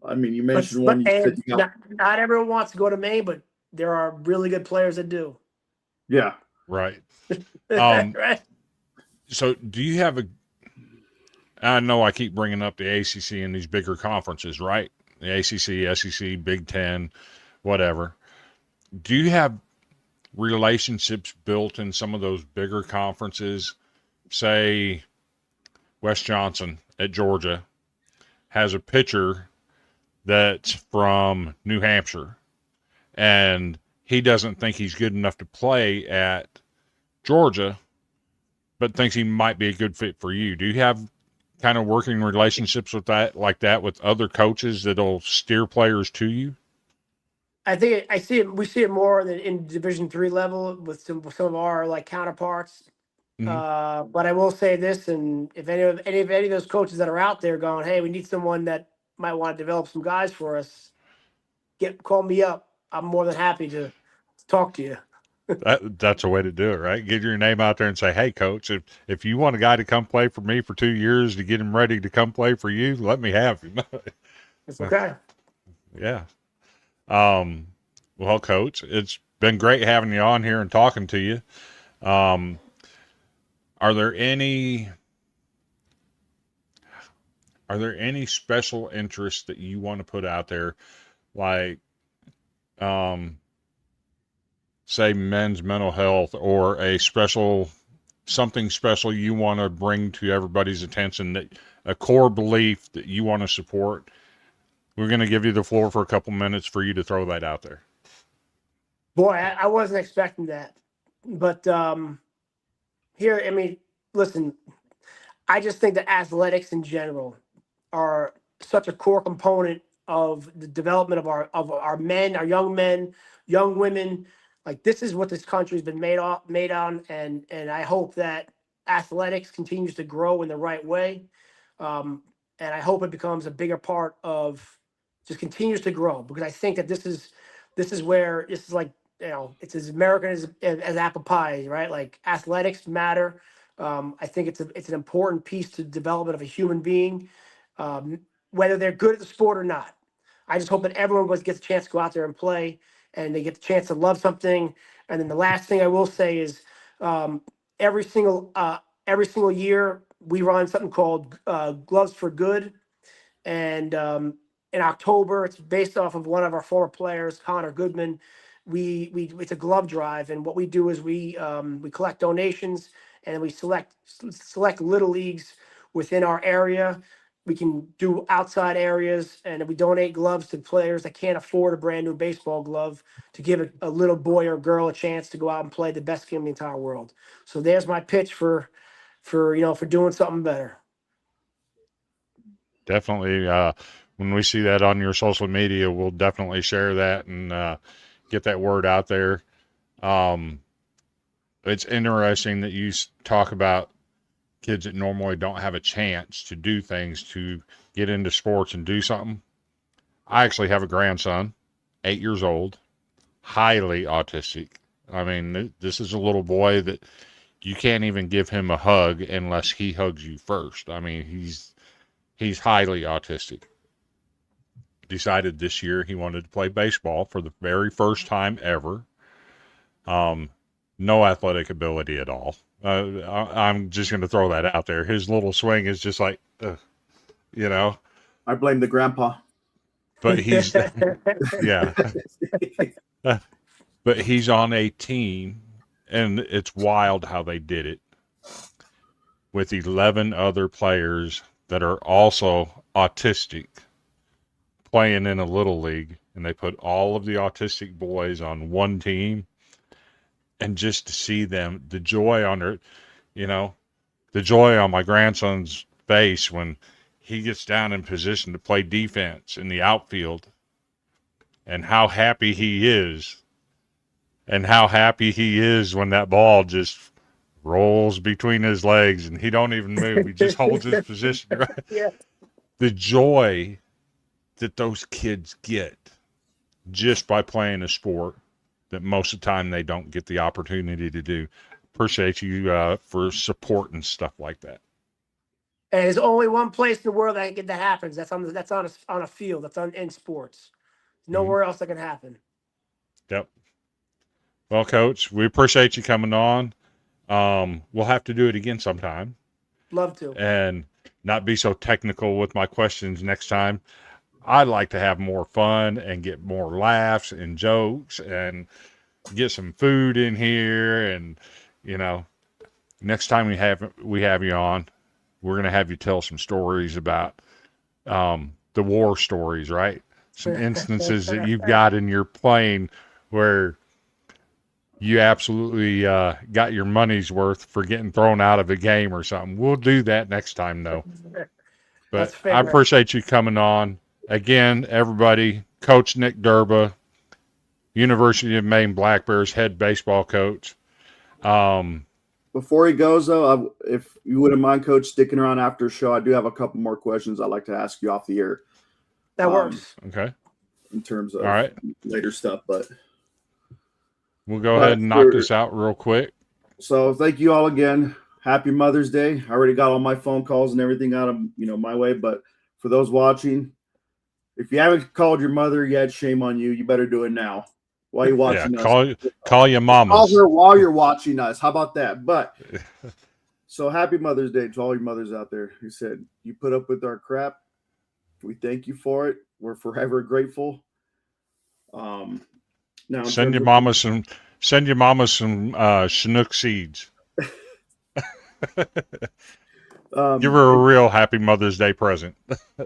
Speaker 3: I mean, you mentioned one. You said
Speaker 4: and
Speaker 3: you got,
Speaker 4: not everyone wants to go to Maine, but there are really good players that do.
Speaker 3: yeah.
Speaker 2: Right.
Speaker 4: Right.
Speaker 2: So do you have I know I keep bringing up the ACC and these bigger conferences, right? The ACC, SEC, Big Ten, whatever. Do you have relationships built in some of those bigger conferences? Say Wes Johnson at Georgia has a pitcher that's from New Hampshire, and he doesn't think he's good enough to play at Georgia, but thinks he might be a good fit for you. Do you have kind of working relationships with that, like that, with other coaches that'll steer players to you?
Speaker 4: I think I see it. We see it more in Division III level with some of our like counterparts. But I will say this, and if any of those coaches that are out there going, hey, we need someone that might want to develop some guys for us, call me up. I'm more than happy to talk to you.
Speaker 2: That's a way to do it, right? Get your name out there and say, hey, coach, if you want a guy to come play for me for 2 years to get him ready to come play for you, let me have him.
Speaker 4: It's okay.
Speaker 2: Yeah. Well, coach, it's been great having you on here and talking to you. Are there any special interests that you want to put out there, like say men's mental health, or something special you want to bring to everybody's attention, that a core belief that you want to support? We're going to give you the floor for a couple minutes for you to throw that out there.
Speaker 4: Boy, I wasn't expecting that, but here, I mean, listen, I just think that athletics in general are such a core component of the development of our men, our young men, young women. Like, this is what this country's been made on, and I hope that athletics continues to grow in the right way, and I hope it becomes a bigger part of, just continues to grow, because I think that this is where this is like, it's as American as apple pie, right? Like, athletics matter. I think it's an important piece to the development of a human being, whether they're good at the sport or not. I just hope that everyone gets a chance to go out there and play, and they get the chance to love something. And then the last thing I will say is, every single year we run something called Gloves for Good, and in October, it's based off of one of our former players, Connor Goodman. It's a glove drive, and what we do is we collect donations, and we select little leagues within our area. We can do outside areas, and we donate gloves to players that can't afford a brand new baseball glove, to give a little boy or girl a chance to go out and play the best game in the entire world. So there's my pitch for doing something better.
Speaker 2: Definitely. When we see that on your social media, we'll definitely share that and get that word out there. It's interesting that you talk about kids that normally don't have a chance to do things, to get into sports and do something. I actually have a grandson, 8 years old, highly autistic. I mean, this is a little boy that you can't even give him a hug unless he hugs you first. I mean, he's highly autistic. Decided this year he wanted to play baseball for the very first time ever. No athletic ability at all. I'm just going to throw that out there. His little swing is just like,
Speaker 3: I blame the grandpa.
Speaker 2: But he's, yeah. But he's on a team, and it's wild how they did it, with 11 other players that are also autistic playing in a little league, and they put all of the autistic boys on one team, and just to see them, the joy on their, the joy on my grandson's face when he gets down in position to play defense in the outfield, and how happy he is, and how happy he is when that ball just rolls between his legs and he don't even move. He just holds his position, right?
Speaker 4: Yeah.
Speaker 2: The joy that those kids get just by playing a sport that most of the time they don't get the opportunity to do. Appreciate you for supporting stuff like that.
Speaker 4: And there's only one place in the world that happens. That's on a field. That's in sports. Nowhere else that can happen.
Speaker 2: Yep. Well, Coach, we appreciate you coming on. We'll have to do it again sometime.
Speaker 4: Love to.
Speaker 2: And not be so technical with my questions next time. I'd like to have more fun and get more laughs and jokes and get some food in here. And, you know, next time we have you on, we're going to have you tell some stories about the war stories, right? Some instances that you've got in your plane where you absolutely got your money's worth for getting thrown out of a game or something. We'll do that next time, though. But I appreciate you coming on. Again, everybody, Coach Nick Derba, University of Maine Black Bears head baseball coach.
Speaker 3: Before he goes, though, if you wouldn't mind, Coach, sticking around after the show, I do have a couple more questions I'd like to ask you off the air.
Speaker 4: That works.
Speaker 2: Okay.
Speaker 3: In terms of
Speaker 2: all right,
Speaker 3: later stuff, but
Speaker 2: we'll go ahead and knock this out real quick.
Speaker 3: So thank you all again. Happy Mother's Day. I already got all my phone calls and everything out of my way, but for those watching, if you haven't called your mother yet, shame on you. You better do it now while you're watching us.
Speaker 2: Call your mama.
Speaker 3: Call her while you're watching us. How about that? But so happy Mother's Day to all your mothers out there who said you put up with our crap. We thank you for it. We're forever grateful. Now
Speaker 2: send your mama some Chinook seeds. Give her a real happy Mother's Day present.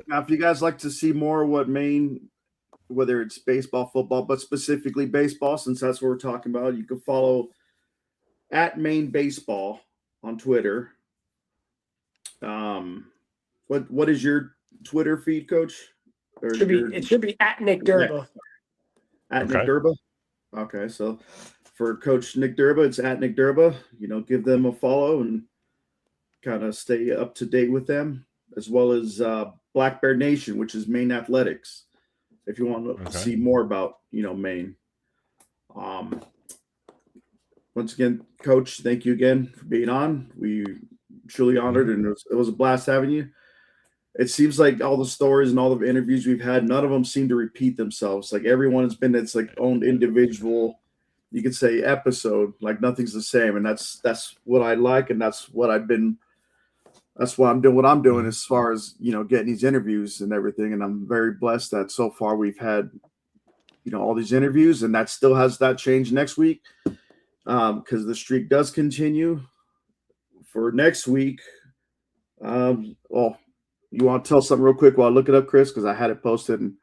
Speaker 3: Now, if you guys like to see more of what Maine, whether it's baseball, football, but specifically baseball, since that's what we're talking about, you can follow at Maine Baseball on Twitter. What is your Twitter feed, Coach?
Speaker 4: It should be at Nick Derba.
Speaker 3: At Nick Derba. Okay, so for Coach Nick Derba, it's at Nick Derba. Give them a follow and kind of stay up to date with them, as well as Black Bear Nation, which is Maine Athletics. If you want to see more about Maine. Once again, Coach, thank you again for being on. We truly honored, and it was a blast having you. It seems like all the stories and all the interviews we've had, none of them seem to repeat themselves. Like everyone has been its like own individual, you could say, episode. Like nothing's the same, and that's what I like, and that's what I'm doing. What I'm doing as far as getting these interviews and everything. And I'm very blessed that so far we've had all these interviews, and that still has that change next week because the streak does continue for next week. You want to tell something real quick while I look it up, Chris, because I had it posted.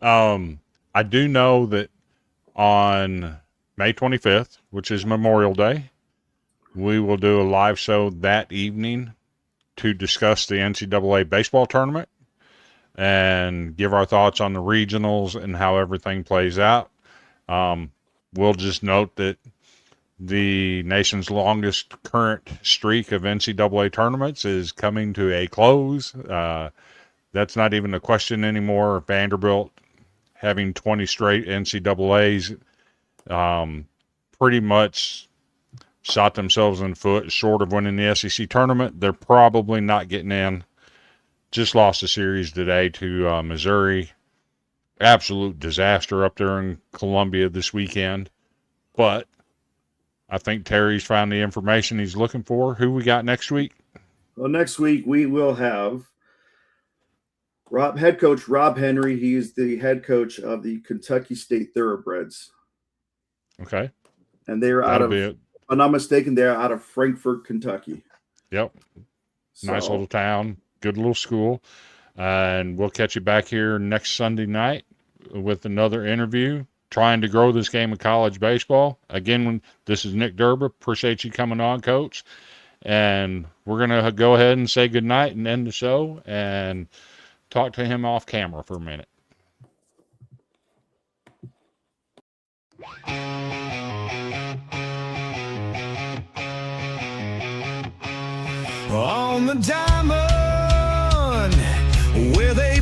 Speaker 2: I do know that on May 25th, which is Memorial Day, we will do a live show that evening to discuss the NCAA baseball tournament and give our thoughts on the regionals and how everything plays out. We'll just note that the nation's longest current streak of NCAA tournaments is coming to a close. That's not even a question anymore. Vanderbilt having 20 straight NCAAs pretty much shot themselves in the foot. Short of winning the SEC tournament, they're probably not getting in. Just lost a series today to Missouri. Absolute disaster up there in Columbia this weekend. But I think Terry's found the information he's looking for. Who we got next week?
Speaker 3: Well, next week we will have head coach Rob Henry. He's the head coach of the Kentucky State Thoroughbreds.
Speaker 2: Okay.
Speaker 3: And they're if I'm not mistaken, they're out of Frankfort, Kentucky.
Speaker 2: Yep. Nice little town. Good little school. And we'll catch you back here next Sunday night with another interview trying to grow this game of college baseball. Again, this is Nick Derba. Appreciate you coming on, Coach. And we're going to go ahead and say goodnight and end the show and talk to him off camera for a minute.
Speaker 1: On the diamond where they